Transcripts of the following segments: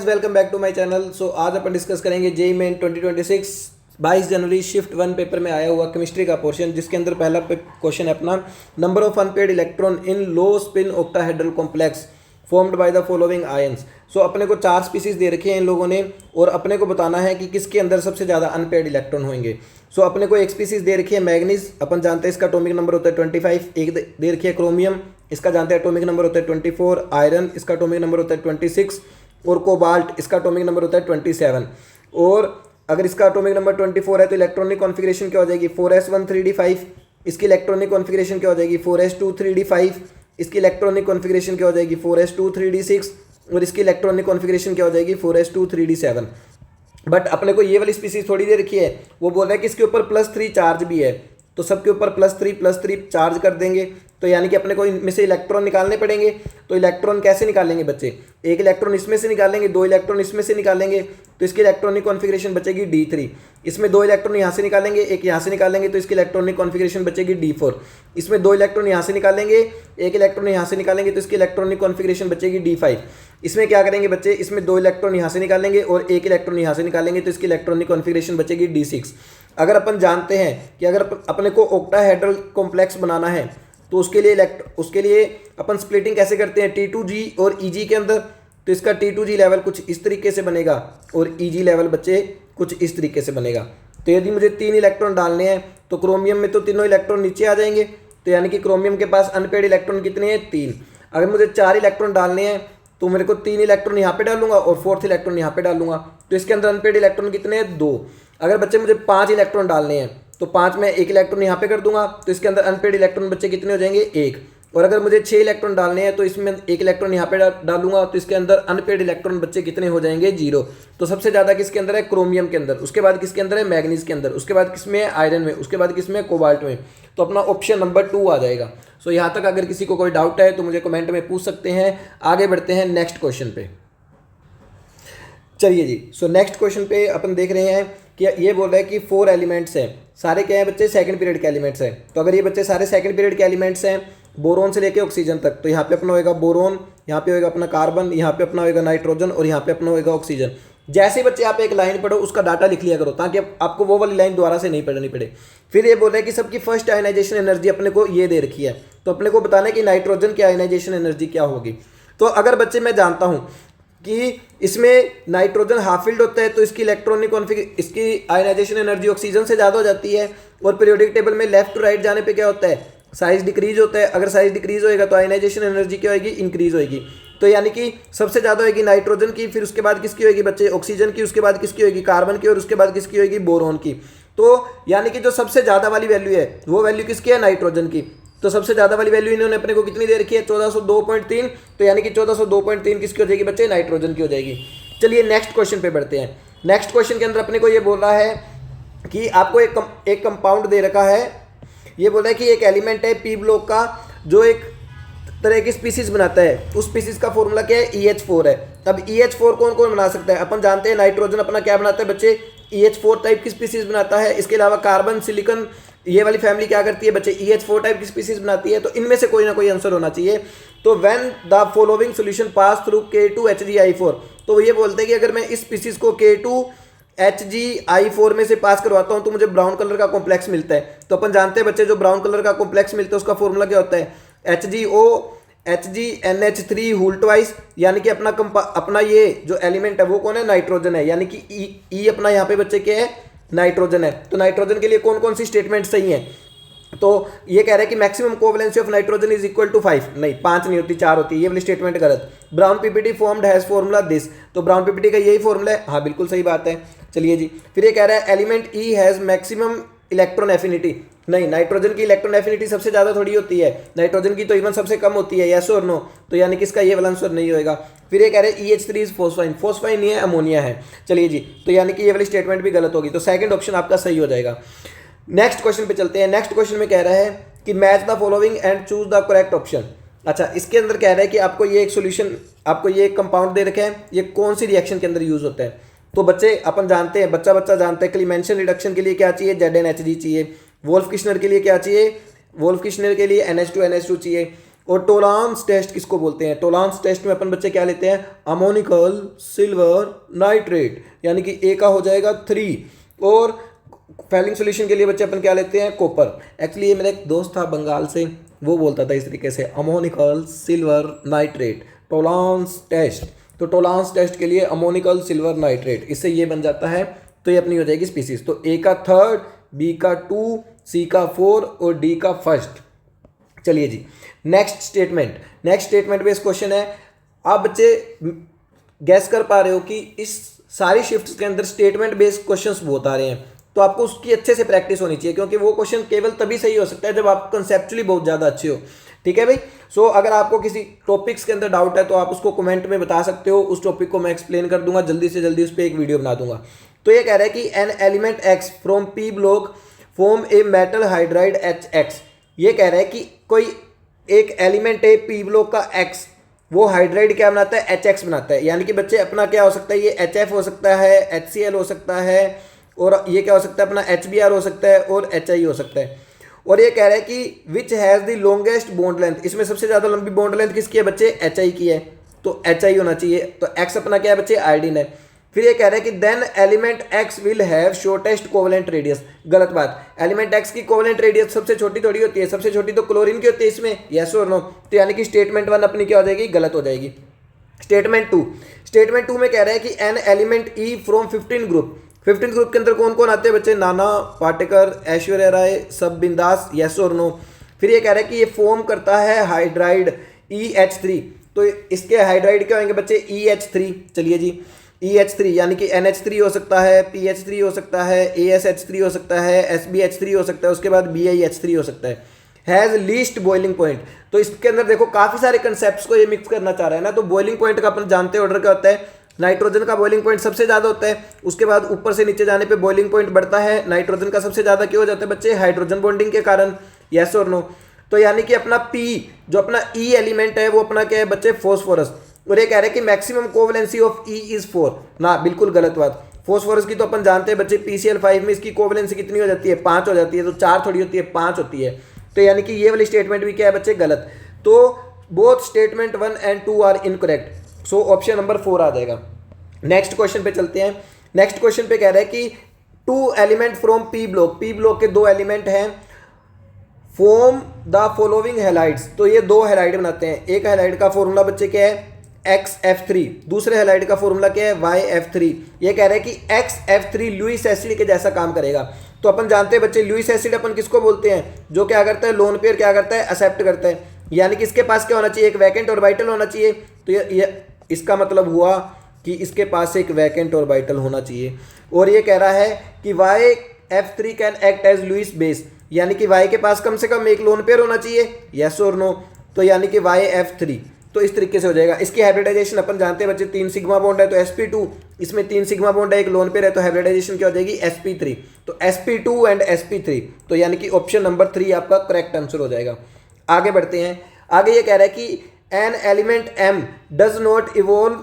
Guys, welcome back to my channel. So आज अपन discuss करेंगे जेईई मेन 2026 22 जनवरी शिफ्ट 1 पेपर में आया हुआ केमिस्ट्री का पोर्शन, जिसके अंदर पहला क्वेश्चन है अपना number of unpaired electron in low spin octahedral complex formed by the following ions. So अपने को 4 स्पीसीज दे रखे हैं इन लोगों ने और अपने को बताना है कि किसके अंदर सबसे ज़्यादा अनपेड इलेक्ट्रॉन होंगे। सो अपने को एक स्पीसीज दे रखी है मैग्नीज, अपन जानते हैं इसका एटॉमिक नंबर होता है 25। एक दे रखी है क्रोमियम, इसका जानते हैं एटॉमिक नंबर होता है 24। आयरन, इसका एटॉमिक नंबर होता है 26 और कोबाल्ट, इसका एटॉमिक नंबर होता है 27। और अगर इसका एटॉमिक नंबर 24 है तो इलेक्ट्रॉनिक कॉन्फ़िगरेशन क्या हो जाएगी 4s1 3d5। इसकी इलेक्ट्रॉनिक कॉन्फ़िगरेशन क्या हो जाएगी 4s2 3d5। इसकी इलेक्ट्रॉनिक कॉन्फ़िगरेशन क्या हो जाएगी 4s2 3d6 और इसकी इलेक्ट्रॉनिक कॉन्फ़िगरेशन क्या हो जाएगी 4s2 3d7। बट अपने को ये वाली स्पीसीज थोड़ी दे रखी है, वो बोल रहा है कि इसके ऊपर +3 चार्ज भी है, तो सबके ऊपर +3 चार्ज कर देंगे। तो यानी कि अपने को इनमें से इलेक्ट्रॉन निकालने पड़ेंगे। तो इलेक्ट्रॉन कैसे निकालेंगे बच्चे, एक इलेक्ट्रॉन इसमें से निकालेंगे, 2 इलेक्ट्रॉन इसमें से निकालेंगे, तो इसकी इलेक्ट्रॉनिक कॉन्फ़िगरेशन बचेगी D3। इसमें 2 इलेक्ट्रॉन यहाँ से निकालेंगे, एक यहाँ से निकालेंगे, तो इसकी इलेक्ट्रॉनिक कॉन्फ़िगरेशन बचेगी D4। इसमें 2 इलेक्ट्रॉन यहाँ से निकालेंगे, एक इलेक्ट्रॉन यहाँ से निकालेंगे, तो इसकी इलेक्ट्रॉनिक कॉन्फ़िगरेशन बचेगी D5। इसमें क्या करेंगे बच्चे, इसमें 2 इलेक्ट्रॉन यहाँ से निकालेंगे और एक इलेक्ट्रॉन यहाँ से निकालेंगे, तो इसकी इलेक्ट्रॉनिक कॉन्फ़िगरेशन बचेगी D6। अगर अपन जानते हैं कि अगर अपने को ऑक्टाहेड्रल कॉम्प्लेक्स बनाना है तो उसके लिए अपन स्प्लिटिंग कैसे करते हैं T2G और EG के अंदर। तो इसका T2G लेवल कुछ इस तरीके से बनेगा और EG लेवल बच्चे कुछ इस तरीके से बनेगा। तो यदि मुझे 3 इलेक्ट्रॉन डालने हैं तो क्रोमियम में तो तीनों इलेक्ट्रॉन नीचे आ जाएंगे, तो यानी कि क्रोमियम के पास अनपेड इलेक्ट्रॉन कितने हैं 3। अगर मुझे 4 इलेक्ट्रॉन डालने हैं तो मेरे को 3 इलेक्ट्रॉन यहाँ पे डालूंगा और 4th इलेक्ट्रॉन यहाँ पे डालूंगा, तो इसके अंदर अनपेड इलेक्ट्रॉन कितने हैं 2। अगर बच्चे मुझे 5 इलेक्ट्रॉन डालने हैं तो 5 में 1 इलेक्ट्रॉन यहाँ पे कर दूंगा, तो इसके अंदर अनपेड इलेक्ट्रॉन बच्चे कितने हो जाएंगे 1। और अगर मुझे 6 इलेक्ट्रॉन डालने हैं तो इसमें 1 इलेक्ट्रॉन यहाँ पे डालूंगा, तो इसके अंदर अनपेड इलेक्ट्रॉन बच्चे कितने हो जाएंगे 0। तो सबसे ज़्यादा किसके अंदर है क्रोमियम के अंदर, उसके बाद किसके अंदर है मैग्नीज के अंदर, उसके बाद किसमें है आयरन में, उसके बाद किसमें कोबाल्ट में। तो अपना ऑप्शन नंबर 2 आ जाएगा। सो यहाँ तक अगर किसी को कोई डाउट है तो मुझे कमेंट में पूछ सकते हैं। आगे बढ़ते हैं नेक्स्ट क्वेश्चन पे। चलिए जी, सो नेक्स्ट क्वेश्चन पे अपन देख रहे हैं कि ये बोल रहा है कि 4 एलिमेंट्स हैं, सारे क्या हैं बच्चे सेकंड पीरियड के एलिमेंट्स हैं। तो अगर ये बच्चे सारे सेकंड पीरियड के एलिमेंट्स हैं बोरोन से लेके ऑक्सीजन तक, तो यहाँ पे अपना होएगा बोरोन, यहाँ पे होएगा अपना कार्बन, यहाँ पे अपना होएगा नाइट्रोजन और यहाँ पे अपना होएगा ऑक्सीजन। जैसे बच्चे आप एक लाइन पढ़ो उसका डाटा लिख लिया करो ताकि आपको वो वाली लाइन दोबारा से नहीं पढ़नी पड़े। फिर ये बोल रहे हैं कि सबकी फर्स्ट आयनाइजेशन एनर्जी अपने को ये दे रखी है, तो अपने को बताना है कि नाइट्रोजन की आयनाइजेशन एनर्जी क्या होगी। तो अगर बच्चे मैं जानता हूँ कि इसमें नाइट्रोजन हाफ फिल्ड होता है तो इसकी इलेक्ट्रॉनिक इसकी आयनाइजेशन एनर्जी ऑक्सीजन से ज़्यादा हो जाती है। और पीरियोडिक टेबल में लेफ्ट टू राइट जाने पे क्या होता है साइज डिक्रीज होता है। अगर साइज डिक्रीज होएगा तो आयनाइजेशन एनर्जी क्या होगी इंक्रीज होएगी। तो यानी कि सबसे ज़्यादा होगी नाइट्रोजन की, फिर उसके बाद किसकी होगी बच्चे ऑक्सीजन की, उसके बाद किसकी होगी कार्बन की और उसके बाद किसकी होगी बोरोन की। तो यानी कि जो सबसे ज़्यादा वाली वैल्यू है वो वैल्यू किसकी है नाइट्रोजन की। तो सबसे ज़्यादा वाली वैल्यू इन्होंने अपने को कितनी दे रखी है 1402.3। तो यानी कि 1402.3 किसकी हो जाएगी बच्चे नाइट्रोजन की हो जाएगी। चलिए नेक्स्ट क्वेश्चन पे बढ़ते हैं। नेक्स्ट क्वेश्चन के अंदर अपने को ये बोल रहा है कि आपको एक कंपाउंड दे रखा है। ये बोल रहा है कि एक एलिमेंट है पी ब्लॉक का जो एक तरह की स्पीसीज बनाता है, उस स्पीसीज का फॉर्मूला क्या है EH4 है। अब EH4 कौन कौन बना सकता है, अपन जानते हैं नाइट्रोजन अपना क्या बनाता है बच्चे EH4 टाइप की स्पीसीज बनाता है। इसके अलावा कार्बन सिलिकॉन ये वाली फैमिली क्या करती है बच्चे EH4 टाइप की स्पीसीज बनाती है। तो इनमें से कोई ना कोई आंसर होना चाहिए। तो when the following solution pass through K2HgI4, तो ये बोलते हैं कि अगर मैं इस स्पीसीज को K2HgI4 में से पास करवाता हूं तो मुझे ब्राउन कलर का कॉम्प्लेक्स मिलता है। तो अपन जानते हैं बच्चे जो ब्राउन कलर का कॉम्प्लेक्स मिलता है उसका फॉर्मूला क्या होता है HgOHgNH3 होल ट्वाइस। यानी कि अपना ये जो एलिमेंट है वो कौन है नाइट्रोजन है, यानी कि ई अपना यहाँ पे बच्चे क्या है नाइट्रोजन है। तो नाइट्रोजन के लिए कौन कौन सी स्टेटमेंट सही है। तो ये कह रहा है कि maximum covalency of nitrogen is equal to 5, नहीं 5 नहीं होती 4 होती है, ये वाली स्टेटमेंट गलत। Brown PPT formed has formula this, तो ब्राउन पीपीटी का यही फॉर्मूला है, हाँ बिल्कुल सही बात है। चलिए जी, फिर ये कह रहा है element E has maximum electron affinity, नहीं नाइट्रोजन की इलेक्ट्रॉन एफिनिटी सबसे ज़्यादा थोड़ी होती है, नाइट्रोजन की तो इवन सबसे कम होती है, यस और नो। तो यानी कि इसका ये वाला आंसर नहीं होएगा। फिर ये कह रहे हैं EH3 इज फोस्फाइन, फोस्फाइन नहीं है अमोनिया है। चलिए जी, तो यानी कि ये वाली स्टेटमेंट भी गलत होगी, तो सेकंड ऑप्शन आपका सही हो जाएगा। नेक्स्ट क्वेश्चन पे चलते हैं। नेक्स्ट क्वेश्चन में कह रहा है कि match the following and choose the correct option. अच्छा, इसके अंदर कह रहा है कि आपको ये एक सोल्यूशन, आपको ये एक कंपाउंड दे रखे हैं, ये कौन सी रिएक्शन के अंदर यूज होता है। तो बच्चे अपन जानते हैं, बच्चा जानते हैं क्लीमेंशन रिडक्शन के लिए क्या चाहिए ZnHg चाहिए, वोल्फ किश्नर के लिए क्या चाहिए, वोल्फ किश्नर के लिए NH2 चाहिए, और टोलांस टेस्ट किसको बोलते हैं? टोलांस टेस्ट में अपन बच्चे क्या लेते हैं? अमोनिकल सिल्वर नाइट्रेट, यानी कि ए का हो जाएगा 3। और फैलिंग सॉल्यूशन के लिए बच्चे अपन क्या लेते हैं? कॉपर। एक्चुअली ये मेरा एक दोस्त था बंगाल से, वो बोलता था इस तरीके से, अमोनिकल सिल्वर नाइट्रेट टोलांस टेस्ट। तो टोलांस टेस्ट के लिए अमोनिकल सिल्वर नाइट्रेट, इससे ये बन जाता है, तो ये अपनी हो जाएगी स्पीसीज। तो ए का 3rd, बी का 2, सी का 4 और डी का 1st। चलिए जी, नेक्स्ट स्टेटमेंट बेस्ड क्वेश्चन है। आप बच्चे गैस कर पा रहे हो कि इस सारी शिफ्ट्स के अंदर स्टेटमेंट बेस्ड क्वेश्चंस बहुत आ रहे हैं, तो आपको उसकी अच्छे से प्रैक्टिस होनी चाहिए, क्योंकि वो क्वेश्चन केवल तभी सही हो सकता है जब आप कंसेप्चुअली बहुत ज़्यादा अच्छे हो। ठीक है भाई। सो अगर आपको किसी टॉपिक्स के अंदर डाउट है तो आप उसको कमेंट में बता सकते हो, उस टॉपिक को मैं एक्सप्लेन कर दूंगा, जल्दी से जल्दी उस पर एक वीडियो बना दूंगा। तो ये कह रहा है कि an element x from P block form a metal hydride HX। ये कह रहा है कि कोई एक एलिमेंट है पी ब्लॉक का एक्स, वो हाइड्राइड क्या बनाता है? HX बनाता है। यानी कि बच्चे अपना क्या हो सकता है? ये HF हो सकता है, HCl हो सकता है, और ये क्या हो सकता है? अपना HBr हो सकता है और HI हो सकता है। और ये कह रहा है कि which has the longest bond length, इसमें सबसे ज़्यादा लंबी बॉन्ड लेंथ किसकी है बच्चे? HI की है, तो HI होना चाहिए। तो X अपना क्या है बच्चे? आयोडीन है। फिर ये कह रहा है कि then element X will have shortest covalent radius. गलत बात, एलिमेंट X की कोवेलेंट रेडियस सबसे छोटी थोड़ी होती है, सबसे छोटी तो क्लोरीन की होती है इसमें, यस और नो। तो यानी कि स्टेटमेंट 1 अपनी क्या हो जाएगी? गलत हो जाएगी। स्टेटमेंट 2 में कह रहा है कि an element E from 15 group, 15 group के अंदर कौन कौन आते हैं बच्चे? नाना पाटेकर, ऐश्वर्या राय, सब बिंदास, यस और नो। फिर ये कह रहा है कि ये फॉर्म करता है हाइड्राइड EH3, तो इसके हाइड्राइड क्या होंगे बच्चे? EH3। चलिए जी, EH3 यानी कि NH3 हो सकता है, PH3 हो सकता है, ASH3 हो सकता है, SBH3 हो सकता है, उसके बाद BiH3 हो सकता है। हैज़ लीस्ट बॉइलिंग पॉइंट, तो इसके अंदर देखो काफ़ी सारे कंसेप्ट को ये मिक्स करना चाह रहा है ना। तो बॉइलिंग पॉइंट का अपन जानते हैं ऑर्डर क्या होता है? नाइट्रोजन का बॉइलिंग पॉइंट सबसे ज़्यादा होता है, उसके बाद ऊपर से नीचे जाने पे बॉइलिंग पॉइंट बढ़ता है। नाइट्रोजन का सबसे ज़्यादा क्यों हो जाता है बच्चे? हाइड्रोजन बॉन्डिंग के कारण, यस और नो। तो यानी कि अपना P जो अपना E एलिमेंट है वो अपना क्या है बच्चे? फॉस्फोरस। और ये कह रहे हैं कि maximum covalency of E is 4 ना, बिल्कुल गलत बात। फॉस्फोरस की तो अपन जानते हैं बच्चे PCl5 में इसकी कोवेलेंसी कितनी हो जाती है? 5 हो जाती है। तो 4 थोड़ी होती है, 5 होती है। तो यानी कि ये वाली स्टेटमेंट भी क्या है बच्चे? गलत। तो both statement 1 and 2 are incorrect. So option number 4 आ जाएगा। नेक्स्ट क्वेश्चन पे चलते हैं। नेक्स्ट क्वेश्चन पे कह रहा है कि 2 एलिमेंट फ्रॉम पी ब्लॉक के 2 एलिमेंट हैं, फॉर्म द फॉलोइंग हैलाइड्स। तो ये 2 हैलाइड बनाते हैं। एक हैलाइड का फॉर्मूला बच्चे क्या है? XF3। दूसरे हैलाइड का फॉर्मूला क्या है? YF3। ये कह रहा है कि XF3 लुईस एसिड के जैसा काम करेगा। तो अपन जानते हैं बच्चे लुईस एसिड अपन किसको बोलते हैं? जो क्या करता है? लोन पेयर क्या करता है? एक्सेप्ट करता है। यानी कि इसके पास क्या होना चाहिए? एक वैकेंट ऑर्बिटल होना चाहिए। तो ये इसका मतलब हुआ कि इसके पास एक वैकेंट ऑर्बिटल होना चाहिए। और ये कह रहा है कि YF3 can act as Lewis base, यानी कि Y के पास कम से कम एक लोन पेयर होना चाहिए, यस और नो। तो यानी कि YF3, तो इस तरीके से हो जाएगा। इसकी हाइब्रिडाइजेशन अपन जानते हैं बच्चे, 3 सिग्मा बॉन्ड है तो sp2, इसमें 3 सिग्मा बॉन्ड है, एक लोन पेयर है, तो हाइब्रिडाइजेशन क्या हो जाएगी? sp3। तो sp2 एंड sp3, तो यानी कि ऑप्शन नंबर 3 आपका करेक्ट आंसर हो जाएगा। आगे बढ़ते हैं। आगे ये कह रहा है कि an element M does not evolve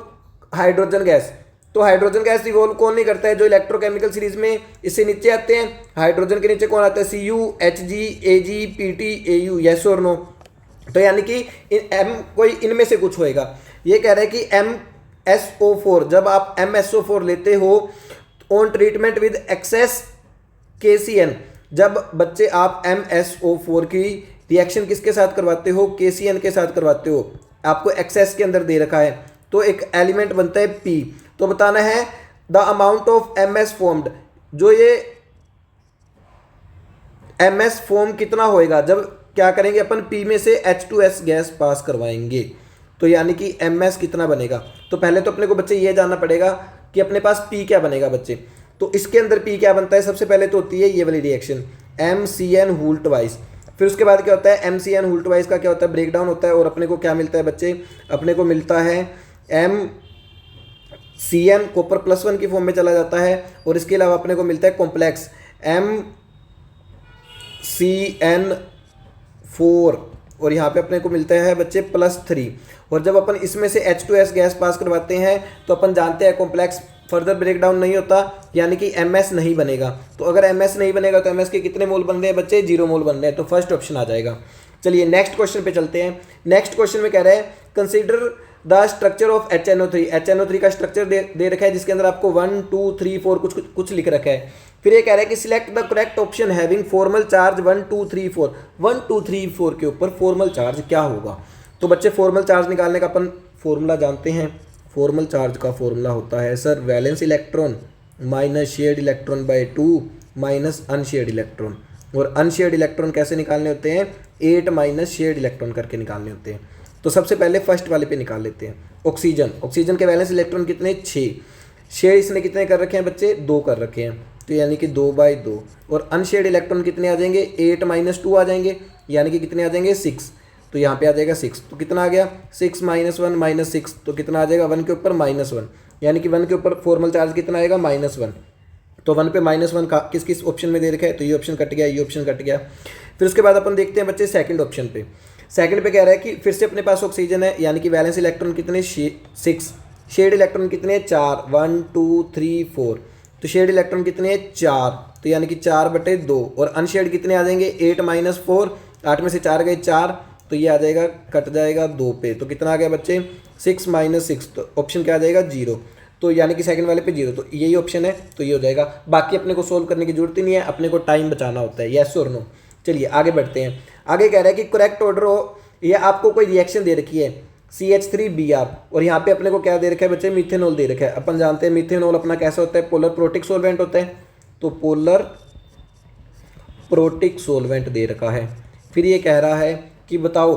hydrogen gas. तो हाइड्रोजन गैस इवॉल्व कौन नहीं करता है? जो इलेक्ट्रोकेमिकल सीरीज में इससे नीचे आते हैं। हाइड्रोजन के नीचे कौन आता है? Cu, Hg, Ag, Pt, Au, yes और नो। तो यानी कि M कोई इनमें से कुछ होएगा। ये कह रहा है कि MSO4, जब आप MSO4 लेते हो on treatment with excess KCN, जब बच्चे आप MSO4 की रिएक्शन किसके साथ करवाते हो? KCN के साथ करवाते हो। आपको एक्सेस के अंदर दे रखा है, तो एक एलिमेंट बनता है P। तो बताना है the amount of MS formed, जो ये MS फॉर्म कितना होएगा जब क्या करेंगे अपन? P में से H2S गैस पास करवाएंगे। तो यानी कि MS कितना बनेगा? तो पहले तो अपने को बच्चे ये जानना पड़ेगा कि अपने पास P क्या बनेगा बच्चे। तो इसके अंदर P क्या बनता है? सबसे पहले तो होती है ये वाली रिएक्शन MCN होल ट्वाइस। फिर उसके बाद क्या होता है? MCN होल ट्वाइस का क्या होता है? ब्रेक डाउन होता है, और अपने को क्या मिलता है बच्चे? अपने को मिलता है MCN कॉपर +1 की फॉर्म में चला जाता है, और इसके अलावा अपने को मिलता है कॉम्प्लेक्स MCN4, और यहाँ पे अपने को मिलता है बच्चे +3। और जब अपन इसमें से H2S गैस पास करवाते हैं तो अपन जानते हैं कॉम्प्लेक्स फर्दर ब्रेक डाउन नहीं होता, यानी कि MS नहीं बनेगा। तो अगर MS नहीं बनेगा तो MS के कितने मोल बन रहे हैं बच्चे? 0 मोल बन रहे हैं। तो फर्स्ट ऑप्शन आ जाएगा। चलिए नेक्स्ट क्वेश्चन पे चलते हैं। नेक्स्ट क्वेश्चन में कह रहा है consider the structure of HNO3। HNO3 का स्ट्रक्चर दे रखा है जिसके अंदर आपको 1 2 3 4 कुछ लिख रखा है। फिर ये कह रहा है कि select the correct option having formal charge 1 2 3 4। 1 2 3 4 के ऊपर फॉर्मल चार्ज क्या होगा? तो बच्चे फॉर्मल चार्ज निकालने का अपन फॉर्मूला जानते हैं। फॉर्मल चार्ज का फॉर्मूला होता है sir valence electron minus shared electron by 2 minus unshared electron. और अनशेयर्ड इलेक्ट्रॉन कैसे निकालने होते हैं? 8 माइनस शेयर्ड इलेक्ट्रॉन करके निकालने होते हैं। तो सबसे पहले फर्स्ट वाले पे निकाल लेते हैं। ऑक्सीजन के वैलेंस इलेक्ट्रॉन कितने? 6। शेयर इसने कितने कर रखे हैं बच्चे? 2 कर रखे हैं, तो यानी कि 2/2। और अनशेयर्ड इलेक्ट्रॉन कितने आ जाएंगे? 8 माइनस 2 आ जाएंगे, यानी कि कितने आ जाएंगे? 6। तो यहाँ पे आ जाएगा 6, तो कितना आ गया? 6 माइनस 1 माइनस 6, तो कितना आ जाएगा? 1 के ऊपर -1, यानी कि 1 के ऊपर फॉर्मल चार्ज कितना आएगा? -1। तो 1 पे -1 का किस किस ऑप्शन में दे रखा है? तो ये ऑप्शन कट गया, ये ऑप्शन कट गया। फिर उसके बाद अपन देखते हैं बच्चे सेकंड ऑप्शन पे। सेकंड पे कह रहा है कि फिर से अपने पास ऑक्सीजन है, यानी कि वैलेंस इलेक्ट्रॉन कितने? 6। शेयर्ड इलेक्ट्रॉन कितने? 4। 1 2 3 4। तो शेयर्ड इलेक्ट्रॉन कितने? 4, तो यानी कि 4/2। और अनशेयर्ड कितने आ जाएंगे? 8 माइनस 4, 8 में से 4 गए 4, तो ये आ जाएगा, कट जाएगा 2 पे। तो कितना आ गया बच्चे? 6 माइनस 6, तो ऑप्शन क्या आ जाएगा? 0। तो यानी कि सेकंड वाले पे 0, तो यही ऑप्शन है, तो ये हो जाएगा। बाकी अपने को सोल्व करने की जरूरत ही नहीं है, अपने को टाइम बचाना होता है, येस और नो। चलिए आगे बढ़ते हैं। आगे कह रहा है कि करेक्ट ऑर्डर हो, ये आपको कोई रिएक्शन दे रखी है CH3Br, और यहाँ पे अपने को क्या दे रखा है बच्चे? मिथेनॉल दे रखा है। अपन जानते हैं मिथेनॉल अपना कैसा होता है? पोलर प्रोटिक सोलवेंट होता है, तो पोलर प्रोटिक सोलवेंट दे रखा है। फिर ये कह रहा है कि बताओ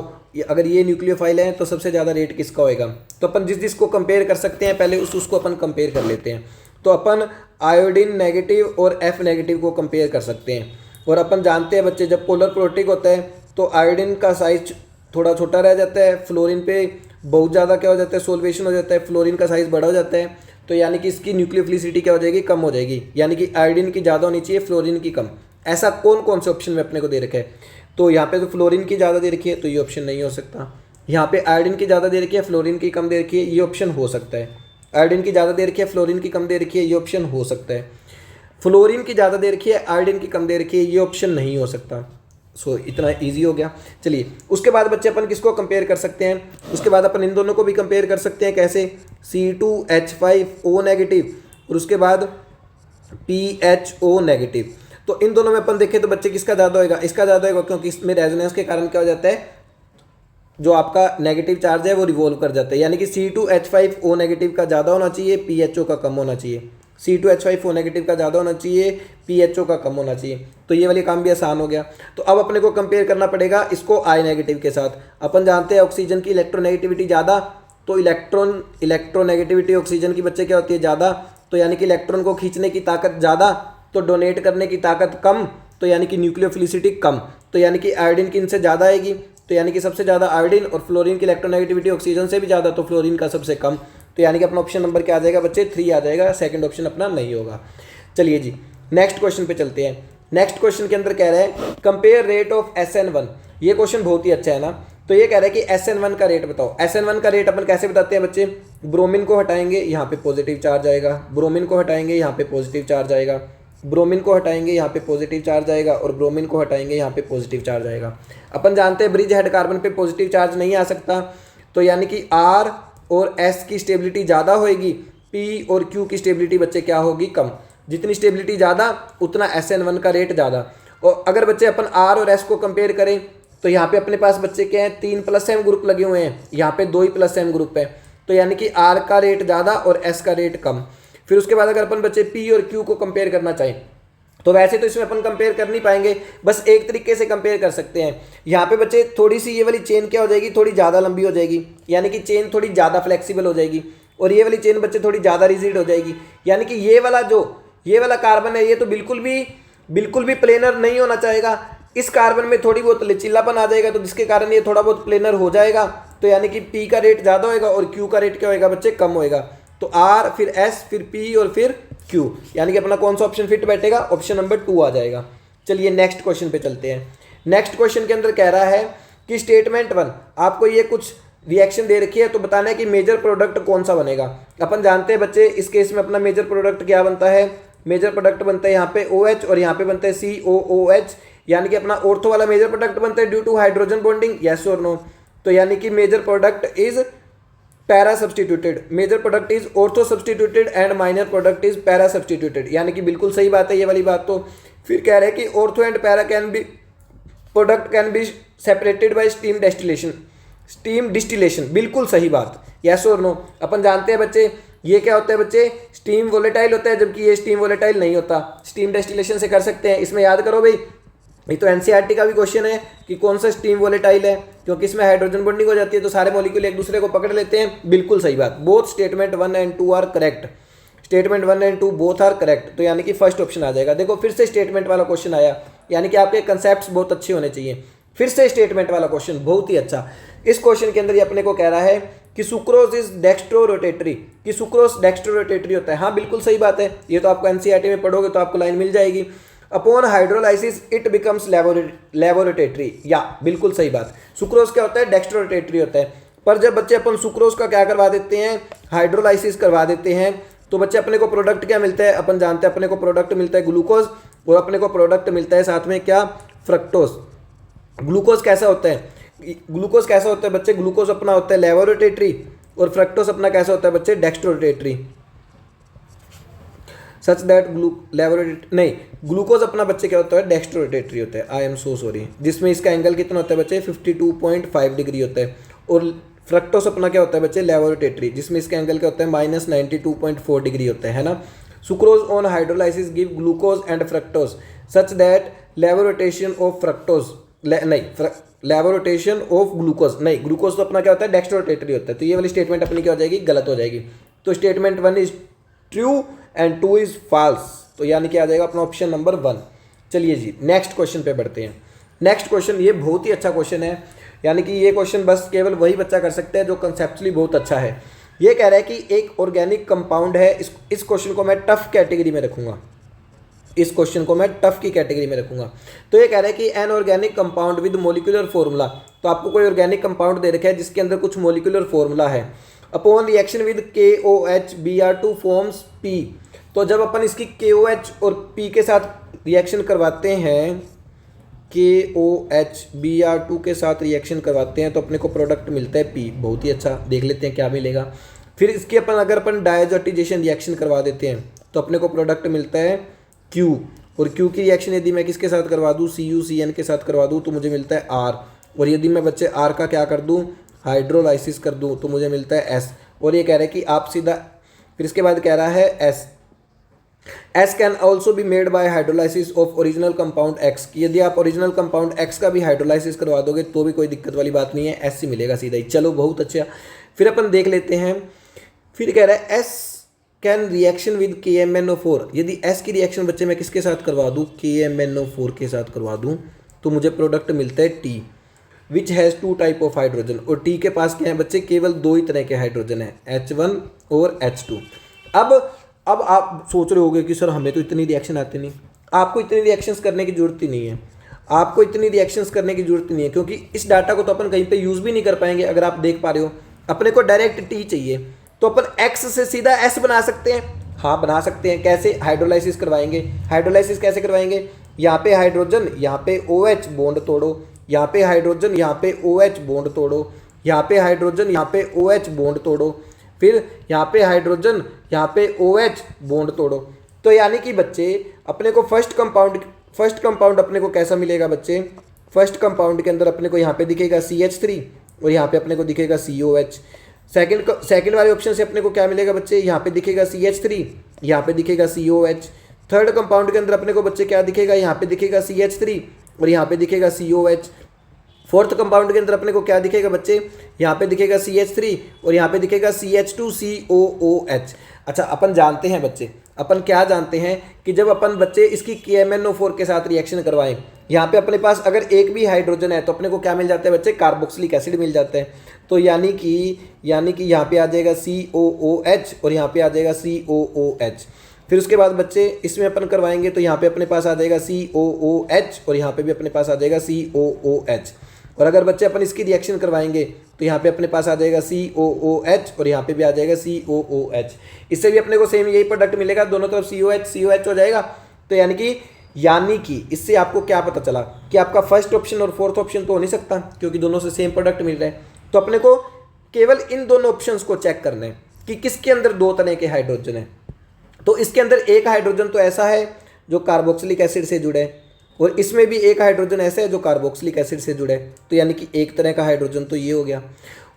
अगर ये न्यूक्लियोफाइल है तो सबसे ज़्यादा रेट किसका होएगा? तो अपन जिसको कंपेयर कर सकते हैं पहले उसको अपन कंपेयर कर लेते हैं। तो अपन आयोडीन नेगेटिव और F नेगेटिव को कंपेयर कर सकते हैं। और अपन जानते हैं बच्चे जब पोलर प्रोटिक होता है तो आयोडीन का साइज थोड़ा छोटा रह जाता है, फ्लोरीन पे बहुत ज़्यादा क्या हो जाता है? सोल्वेशन हो जाता है, फ्लोरीन का साइज बड़ा हो जाता है। तो यानी कि इसकी न्यूक्लियोफिलिसिटी क्या हो जाएगी? कम हो जाएगी, यानी कि आयोडीन की ज़्यादा होनी चाहिए, फ्लोरीन की कम। ऐसा कौन कौन से ऑप्शन में अपने को दे रखा है? तो यहाँ पे तो फ्लोरीन की ज़्यादा दे रखी है, तो ये ऑप्शन नहीं हो सकता। यहाँ पे आयोडीन की ज़्यादा दे रखी है, फ्लोरीन की कम दे रखी है, ये ऑप्शन हो सकता है। आयोडीन की ज़्यादा दे रखी है, फ्लोरीन की कम दे रखी है, ये ऑप्शन हो सकता है। फ्लोरीन की ज़्यादा दे रखी है, आयोडीन की कम दे रखी है, ये ऑप्शन नहीं हो सकता। सो इतना इजी हो गया। चलिए उसके बाद बच्चे अपन किसको कंपेयर कर सकते हैं? उसके बाद अपन इन दोनों को भी कंपेयर कर सकते हैं। कैसे? C2H5O नेगेटिव और उसके बाद PHO नेगेटिव। तो इन दोनों में अपन देखें तो बच्चे किसका ज़्यादा होगा? इसका ज़्यादा होगा, क्योंकि इसमें रेजोनेंस के कारण क्या हो जाता है? जो आपका नेगेटिव चार्ज है वो रिवॉल्व कर जाता है, यानी कि C2H5O नेगेटिव का ज़्यादा होना चाहिए, PHO का कम होना चाहिए। C2H5O नेगेटिव का ज़्यादा होना चाहिए, PHO का कम होना चाहिए। तो ये वाली काम भी आसान हो गया। तो अब अपने को कंपेयर करना पड़ेगा इसको I नेगेटिव के साथ। अपन जानते हैं ऑक्सीजन की इलेक्ट्रोनेगेटिविटी ज़्यादा, तो इलेक्ट्रोनेगेटिविटी ऑक्सीजन की बच्चे क्या होती है? ज़्यादा। तो यानी कि इलेक्ट्रॉन को खींचने की ताकत ज़्यादा, तो डोनेट करने की ताकत कम, तो यानी कि न्यूक्लियोफिलिसिटी कम। तो यानी कि आयोडीन की इनसे ज़्यादा आएगी, तो यानी कि सबसे ज़्यादा आयोडीन। और फ्लोरीन की इलेक्ट्रोनेगेटिविटी ऑक्सीजन से भी ज़्यादा, तो फ्लोरीन का सबसे कम। तो यानी कि अपना ऑप्शन नंबर क्या आ जाएगा बच्चे? 3 आ जाएगा। सेकंड ऑप्शन अपना नहीं होगा। चलिए जी नेक्स्ट क्वेश्चन पे चलते हैं। नेक्स्ट क्वेश्चन के अंदर कह रहा है कंपेयर रेट ऑफ SN1। ये क्वेश्चन बहुत ही अच्छा है ना। तो ये कह रहा है कि SN1 का रेट बताओ। SN1 का रेट अपन कैसे बताते हैं बच्चे? ब्रोमीन को हटाएंगे, यहाँ पे पॉजिटिव चार्ज आएगा। ब्रोमीन को हटाएंगे, यहाँ पे पॉजिटिव चार्ज आएगा। ब्रोमीन को हटाएंगे, यहाँ पे पॉजिटिव चार्ज आएगा। और ब्रोमीन को हटाएंगे, यहाँ पे पॉजिटिव चार्ज आएगा। अपन जानते हैं ब्रिज हेड कार्बन पे पॉजिटिव चार्ज नहीं आ सकता, तो यानी कि R और S की स्टेबिलिटी ज़्यादा होएगी, P और Q की स्टेबिलिटी बच्चे क्या होगी? कम। जितनी स्टेबिलिटी ज़्यादा उतना SN1 का रेट ज़्यादा। और अगर बच्चे अपन R और S को कंपेयर करें तो यहाँ पे अपने पास बच्चे क्या हैं? 3+M ग्रुप लगे हुए हैं, यहाँ पे 2 ही+M ग्रुप है। तो यानी कि R का रेट ज़्यादा और S का रेट कम। फिर उसके बाद अगर अपन बच्चे P और Q को कंपेयर करना चाहें तो वैसे तो इसमें अपन कंपेयर कर नहीं पाएंगे, बस एक तरीके से कंपेयर कर सकते हैं। यहाँ पे बच्चे थोड़ी सी ये वाली चेन क्या हो जाएगी? थोड़ी ज़्यादा लंबी हो जाएगी, यानी कि चेन थोड़ी ज़्यादा फ्लेक्सिबल हो जाएगी। और ये वाली चेन बच्चे थोड़ी ज़्यादा रिजिड हो जाएगी, यानी कि ये वाला कार्बन है ये तो बिल्कुल भी प्लेनर नहीं होना चाहेगा। इस कार्बन में थोड़ी बहुत लचीलापन आ जाएगा, तो जिसके कारण ये थोड़ा बहुत प्लेनर हो जाएगा। तो यानी कि P का रेट ज़्यादा होएगा और Q का रेट क्या होएगा बच्चे? कम होएगा। तो R फिर S फिर P और फिर Q, यानी कि अपना कौन सा ऑप्शन फिट बैठेगा? ऑप्शन नंबर 2 आ जाएगा। चलिए नेक्स्ट क्वेश्चन पे चलते हैं। नेक्स्ट क्वेश्चन के अंदर कह रहा है कि स्टेटमेंट 1 आपको ये कुछ रिएक्शन दे रखी है, तो बताना है कि मेजर प्रोडक्ट कौन सा बनेगा। अपन जानते हैं बच्चे इस केस में अपना मेजर प्रोडक्ट क्या बनता है? मेजर प्रोडक्ट बनता है यहाँ पे OH और यहाँ पे बनता है COOH। यानी कि अपना ऑर्थो वाला मेजर प्रोडक्ट बनता है due to hydrogen bonding, yes और नो। तो यानी कि major product is para substituted, major product is ortho substituted and minor product is para substituted, यानी कि बिल्कुल सही बात है ये वाली बात। तो फिर कह रहे हैं कि ortho and para can be product can be separated by steam distillation, steam distillation, बिल्कुल सही बात, यस और नो। अपन जानते हैं बच्चे ये क्या होता है बच्चे, स्टीम वोलेटाइल होता है, जबकि ये स्टीम वोलेटाइल नहीं होता, स्टीम डिस्टिलेशन से कर सकते हैं। इसमें याद करो भाई, ये तो एनसीईआरटी का भी क्वेश्चन है कि कौन सा स्टीम वोलेटाइल है, क्योंकि इसमें हाइड्रोजन बॉन्डिंग हो जाती है तो सारे मॉलिक्यूल एक दूसरे को पकड़ लेते हैं, बिल्कुल सही बात। Both statement 1 and 2 are correct, statement 1 and 2 both are correct, तो यानी कि फर्स्ट ऑप्शन आ जाएगा। देखो फिर से स्टेटमेंट वाला क्वेश्चन आया, यानी कि आपके कंसेप्ट बहुत अच्छे होने चाहिए। फिर से स्टेटमेंट वाला क्वेश्चन बहुत ही अच्छा। इस क्वेश्चन के अंदर ये अपने को कह रहा है कि सुक्रोज इज डेक्स्ट्रो रोटेटरी, कि सुक्रोज डेक्स्ट्रो रोटेटरी होता है। हाँ बिल्कुल सही बात है, ये तो आपको एनसीईआरटी में पढ़ोगे तो आपको लाइन मिल जाएगी। Upon hydrolysis it becomes laboratory, या बिल्कुल सही बात। सुक्रोज क्या होता है, डेक्स्ट्रो रोटेटरी होता है। पर जब बच्चे अपन सुक्रोज का क्या करवा देते हैं, हाइड्रोलाइसिस करवा देते हैं, तो बच्चे अपने को प्रोडक्ट क्या मिलता है, अपन जानते हैं अपने को प्रोडक्ट मिलता है ग्लूकोज, और अपने को प्रोडक्ट मिलता है साथ में क्या, फ्रक्टोज। ग्लूकोज कैसा होता है, ग्लूकोज कैसा होता है बच्चे, ग्लूकोज अपना होता है लेबोरेटरी, और फ्रक्टोज अपना कैसा होता है बच्चे, डेक्स्ट्रोरोटेटरी। सच दैट ग्लूकोज अपना बच्चे क्या होता है, डेक्स्ट्रोरोटेटरी होता है, आई एम सो सॉरी, जिसमें इसका एंगल कितना होता है बच्चे, 52.5 डिग्री होता है। और फ्रक्टोज अपना क्या होता है बच्चे, लेबोरेटरी, जिसमें इसका एंगल क्या होता है, -92.4 डिग्री होता है ना। Sucrose on hydrolysis give glucose and fructose such that laevorotation of fructose laevorotation of glucose, नहीं ग्लूकोज तो अपना क्या होता है, डेक्स्ट्रोरोटेटरी होता है। तो ये वाली स्टेटमेंट अपनी क्या हो जाएगी, गलत हो जाएगी। तो statement 1 is true and 2 is false, तो यानी कि आ जाएगा अपना ऑप्शन नंबर 1। चलिए जी नेक्स्ट क्वेश्चन पे बढ़ते हैं। नेक्स्ट क्वेश्चन ये बहुत ही अच्छा क्वेश्चन है, यानी कि ये क्वेश्चन बस केवल वही बच्चा कर सकता है जो कंसेप्चुअली बहुत अच्छा है। ये कह रहा है कि एक ऑर्गेनिक कंपाउंड है, इस क्वेश्चन को मैं टफ कैटेगरी में रखूंगा, इस क्वेश्चन को मैं टफ की कैटेगरी में रखूंगा। तो ये कह रहा है कि an organic compound with molecular formula, तो आपको कोई ऑर्गेनिक कंपाउंड दे रखा है जिसके अंदर कुछ मोलिकुलर फॉर्मूला है। Upon reaction with KOH Br2 forms P, तो जब अपन इसकी KOH और P के साथ रिएक्शन करवाते हैं, KOH Br2 के साथ रिएक्शन करवाते हैं तो अपने को प्रोडक्ट मिलता है P, बहुत ही अच्छा। देख लेते हैं क्या मिलेगा। फिर इसकी अगर अपन डायजोटाइजेशन रिएक्शन करवा देते हैं तो अपने को प्रोडक्ट मिलता है Q, और Q की रिएक्शन यदि मैं किसके साथ करवा दूँ, CuCN के साथ करवा दूँ तो मुझे मिलता है R, और यदि मैं बच्चे R का क्या कर दूँ, हाइड्रोलाइसिस कर दूँ तो मुझे मिलता है S। और ये कह रहा है कि आप सीधा, फिर इसके बाद कह रहा है S can also be made by hydrolysis of original compound X, कि यदि आप ओरिजिनल कंपाउंड X का भी हाइड्रोलाइसिस करवा दोगे तो भी कोई दिक्कत वाली बात नहीं है, S ही मिलेगा सीधा ही। चलो बहुत अच्छा। फिर अपन देख लेते हैं, फिर कह रहा है S can reaction with KMnO4, यदि S की रिएक्शन बच्चे मैं किसके साथ करवा दूँ, KMnO4 के साथ करवा दूँ तो मुझे प्रोडक्ट मिलता है T, which has 2 type of hydrogen, और T के पास क्या है बच्चे, केवल 2 ही तरह के हाइड्रोजन है, H1 और H2। अब आप सोच रहे होगे कि सर हमें तो इतनी रिएक्शन आती नहीं। आपको इतनी रिएक्शंस करने की जरूरत ही नहीं है, आपको इतनी रिएक्शंस करने की जरूरत नहीं है, क्योंकि इस डाटा को तो अपन कहीं पे यूज़ भी नहीं कर पाएंगे। अगर आप देख पा रहे हो, अपने को डायरेक्ट T चाहिए तो अपन X से सीधा S बना सकते हैं। हाँ बना सकते हैं, कैसे, हाइड्रोलाइसिस करवाएंगे। हाइड्रोलाइसिस कैसे करवाएंगे, यहाँ पे हाइड्रोजन, यहाँ पे OH बॉन्ड तोड़ो, यहाँ पे हाइड्रोजन, यहाँ पे OH बॉन्ड तोड़ो, यहाँ पे हाइड्रोजन, यहाँ पे OH बॉन्ड तोड़ो, फिर यहाँ पे हाइड्रोजन, यहाँ पे OH बॉन्ड तोड़ो। तो यानी कि बच्चे अपने को फर्स्ट कंपाउंड अपने को कैसा मिलेगा बच्चे, फर्स्ट कंपाउंड के अंदर अपने को यहाँ पे दिखेगा CH3 और यहाँ पे अपने को दिखेगा COH। सेकंड वाले ऑप्शन से अपने को क्या मिलेगा बच्चे, यहाँ पे दिखेगा CH3, यहाँ पे दिखेगा COH। थर्ड कंपाउंड के अंदर अपने को बच्चे क्या दिखेगा, यहाँ पे दिखेगा CH3 और यहाँ पे दिखेगा COH। फोर्थ कंपाउंड के अंदर अपने को क्या दिखेगा बच्चे, यहाँ पे दिखेगा CH3 और यहाँ पे दिखेगा CH2COOH। अच्छा अपन जानते हैं बच्चे, अपन क्या जानते हैं कि जब अपन बच्चे इसकी KMnO4 के साथ रिएक्शन करवाएं, यहाँ पे अपने पास अगर एक भी हाइड्रोजन है तो अपने को क्या मिल जाता है बच्चे, कार्बोक्सिलिक एसिड मिल जाता है। तो यानी कि यहाँ पे आ जाएगा COOH और यहाँ पे आ जाएगा COOH। फिर उसके बाद बच्चे इसमें अपन करवाएंगे तो यहाँ पे अपने पास आ जाएगा COOH और यहाँ पे भी अपने पास आ जाएगा COOH। और अगर बच्चे अपन इसकी रिएक्शन करवाएंगे तो यहाँ पे अपने पास आ जाएगा COOH और यहाँ पे भी आ जाएगा COOH। इससे भी अपने को सेम यही प्रोडक्ट मिलेगा, दोनों तरफ COH हो जाएगा। तो यानी कि यानी कि इससे आपको क्या पता चला कि आपका फर्स्ट ऑप्शन और फोर्थ ऑप्शन तो हो नहीं सकता, क्योंकि दोनों से सेम प्रोडक्ट मिल रहे हैं। तो अपने को केवल इन दोनों ऑप्शंस को चेक करना है कि किसके अंदर दो तरह के हाइड्रोजन है। तो इसके अंदर एक हाइड्रोजन तो ऐसा है जो कार्बोक्सिलिक एसिड से जुड़े है, और इसमें भी एक हाइड्रोजन ऐसा है जो कार्बोक्सिलिक एसिड से जुड़े है। तो यानी कि एक तरह का हाइड्रोजन तो ये हो गया।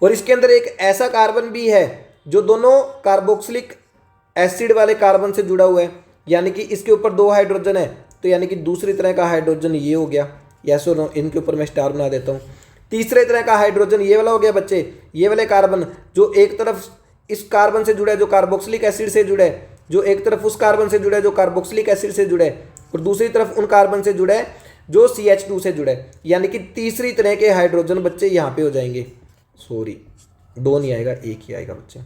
और इसके अंदर एक ऐसा कार्बन भी है जो दोनों कार्बोक्सिलिक एसिड वाले कार्बन से जुड़ा हुआ है, यानी कि इसके ऊपर दो हाइड्रोजन है, तो यानी कि दूसरी तरह का हाइड्रोजन ये हो गया। यस और नो, इनके ऊपर मैं स्टार बना देता हूँ। तीसरे तरह का हाइड्रोजन ये वाला हो गया बच्चे, ये वाले कार्बन जो एक तरफ इस कार्बन से जुड़ा है जो कार्बोक्सिलिक एसिड से जुड़ा है, जो एक तरफ उस कार्बन से जुड़ा है जो कार्बोक्सिलिक एसिड से जुड़ा है, और दूसरी तरफ उन कार्बन से जुड़ा है जो CH2 से जुड़ा है। यानी कि तीसरी तरह के हाइड्रोजन बच्चे यहाँ पे हो जाएंगे। सॉरी, दो नहीं आएगा, एक ही आएगा बच्चे।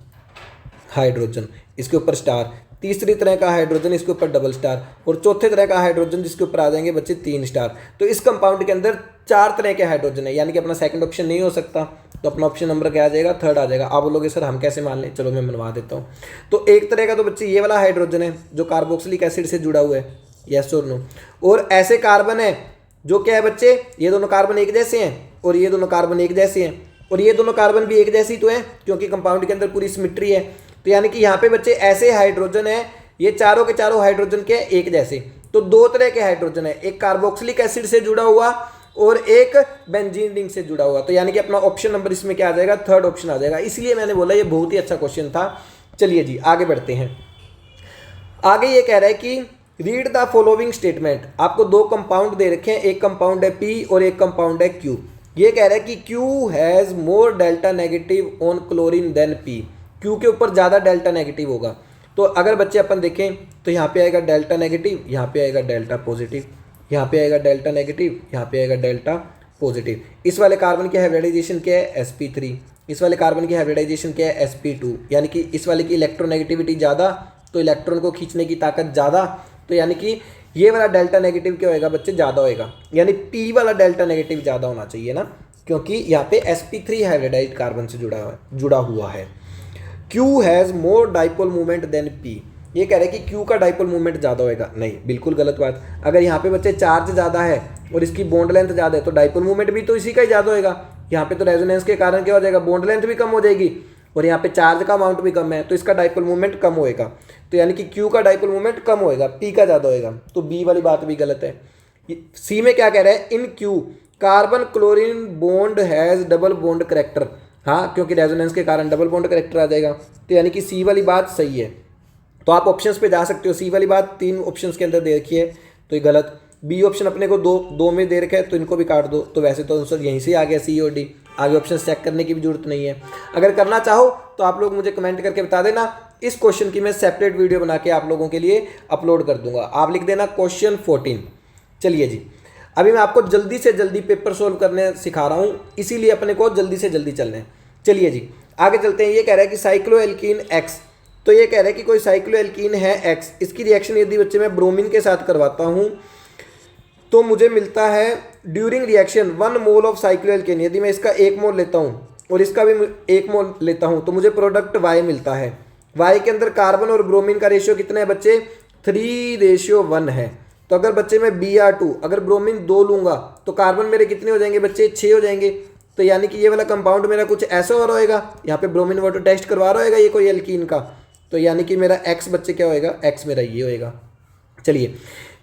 हाइड्रोजन इसके ऊपर स्टार, तीसरी तरह का हाइड्रोजन इसके ऊपर डबल स्टार, और चौथे तरह का हाइड्रोजन जिसके ऊपर आ जाएंगे बच्चे 3 स्टार। तो इस कंपाउंड के अंदर 4 तरह के हाइड्रोजन है, यानी कि अपना सेकंड ऑप्शन नहीं हो सकता। तो अपना ऑप्शन नंबर क्या आ जाएगा? थर्ड आ जाएगा। आप बोलोगे सर हम कैसे मान लें? चलो मैं मनवा देता हूँ। तो एक तरह का तो बच्चे ये वाला हाइड्रोजन है जो कार्बोक्सिलिक एसिड से जुड़ा हुआ है, यस और नो। और ऐसे कार्बन है जो क्या है बच्चे, ये दोनों कार्बन एक जैसे हैं और ये दोनों कार्बन एक जैसे हैं, और ये दोनों कार्बन भी एक जैसी तो है क्योंकि कंपाउंड के अंदर पूरी सिमेट्री है। तो यानी कि यहाँ पे बच्चे ऐसे हाइड्रोजन है, ये चारों के चारों हाइड्रोजन के एक जैसे। तो दो तरह के हाइड्रोजन है, एक कार्बोक्सिलिक एसिड से जुड़ा हुआ और एक बेंजीन रिंग से जुड़ा हुआ। तो यानी कि अपना ऑप्शन नंबर इसमें क्या आ जाएगा? थर्ड ऑप्शन आ जाएगा। इसलिए मैंने बोला ये बहुत ही अच्छा क्वेश्चन था। चलिए जी आगे बढ़ते हैं। आगे ये कह रहा है कि रीड द फॉलोइंग स्टेटमेंट। आपको दो कंपाउंड दे रखे हैं, एक कंपाउंड है P और एक कंपाउंड है Q। ये कह रहा है कि Q has more delta negative on chlorine than P। Q के ऊपर ज़्यादा डेल्टा नेगेटिव होगा। तो अगर बच्चे अपन देखें तो यहाँ पे आएगा डेल्टा नेगेटिव, यहाँ पे आएगा डेल्टा पॉजिटिव, यहाँ पे आएगा डेल्टा नेगेटिव, यहाँ पे आएगा डेल्टा पॉजिटिव। इस वाले कार्बन की हाइब्रिडाइजेशन क्या है? sp3। इस वाले कार्बन की हाइब्रिडाइजेशन क्या है? sp2। यानी कि इस वाले की इलेक्ट्रोनेगेटिविटी ज़्यादा, तो इलेक्ट्रॉन को खींचने की ताकत ज़्यादा। तो यानी कि ये वाला डेल्टा नेगेटिव क्या होएगा बच्चे? ज़्यादा होएगा। यानी P वाला डेल्टा नेगेटिव ज़्यादा होना चाहिए ना, क्योंकि यहाँ पे sp3 हाइब्रिडाइज्ड कार्बन से जुड़ा हुआ है। Q has more dipole movement than P। ये कह रहे हैं कि Q का डाइपोल मूवमेंट ज़्यादा होएगा। नहीं, बिल्कुल गलत बात। अगर यहाँ पे बच्चे चार्ज ज़्यादा है और इसकी बॉन्ड लेंथ ज़्यादा है तो डाइपोल मूवमेंट भी तो इसी का ही ज़्यादा होएगा। यहाँ पे तो रेजोनेंस के कारण क्या हो जाएगा? बॉन्ड लेंथ भी कम हो जाएगी और यहाँ पे चार्ज का अमाउंट भी कम है, तो इसका डाइपोल मूवमेंट कम होएगा। तो यानी कि Q का डाइपोल मूवमेंट कम होएगा, P का ज़्यादा होएगा। तो B वाली बात भी गलत है। C में क्या कह रहा है? इन Q carbon chlorine bond has double bond character. हाँ, क्योंकि रेजोनेंस के कारण डबल बॉन्ड करेक्टर आ जाएगा। तो यानी कि C वाली बात सही है। तो आप ऑप्शंस पे जा सकते हो। C वाली बात 3 ऑप्शंस के अंदर दे रखी है तो ये गलत। B ऑप्शन अपने को दो में दे रखा है तो इनको भी काट दो। तो वैसे तो आंसर यहीं से आ गया C और D। आगे ऑप्शन चेक करने की भी जरूरत नहीं है। अगर करना चाहो तो आप लोग मुझे कमेंट करके बता देना। इस क्वेश्चन की मैं सेपरेट वीडियो बना के आप लोगों के लिए अपलोड कर दूंगा। आप लिख देना क्वेश्चन 14। चलिए जी, अभी मैं आपको जल्दी से जल्दी पेपर सोल्व करने सिखा रहा हूँ, इसीलिए अपने को जल्दी से जल्दी चलना है। चलिए जी आगे चलते हैं। ये कह रहा है कि साइक्लोएल्कीन X। तो ये कह रहा है कि कोई साइक्लोएल्कीन है X, इसकी रिएक्शन यदि बच्चे मैं ब्रोमीन के साथ करवाता हूँ तो मुझे मिलता है during reaction 1 mole of cycloalkane. यदि मैं इसका 1 मोल लेता हूँ और इसका भी 1 मोल लेता हूँ तो मुझे प्रोडक्ट Y मिलता है। Y के अंदर कार्बन और ब्रोमीन का रेशियो कितना है बच्चे? 3:1 है। तो अगर बच्चे मैं Br2 अगर ब्रोमीन 2 लूँगा तो कार्बन मेरे कितने हो जाएंगे बच्चे? 6 हो जाएंगे। तो यानी कि ये वाला कंपाउंड मेरा कुछ ऐसा हो रहा होगा, यहाँ पे ब्रोमीन वाटर टेस्ट करवा रहा होगा ये कोई एल्कीन का। तो यानी कि मेरा X बच्चे क्या होएगा? X मेरा ये होएगा। चलिए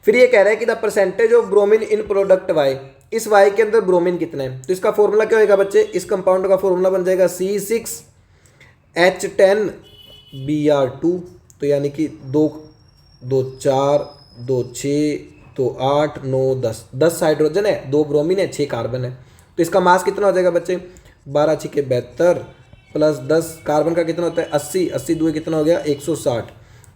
फिर ये कह रहा है कि the percentage of bromine in product Y। इस Y के अंदर ब्रोमीन कितना है? तो इसका फॉर्मूला क्या होएगा बच्चे? इस कंपाउंड का फॉर्मूला बन जाएगा C6H10Br2। तो यानी कि 2 2 4 2 6 तो 8 9 10 हाइड्रोजन है, 2 ब्रोमीन है, 6 कार्बन है। तो इसका मास कितना हो जाएगा बच्चे? 12 × 72 प्लस 10 कार्बन का कितना होता है? 80 80 2 कितना हो गया? 160।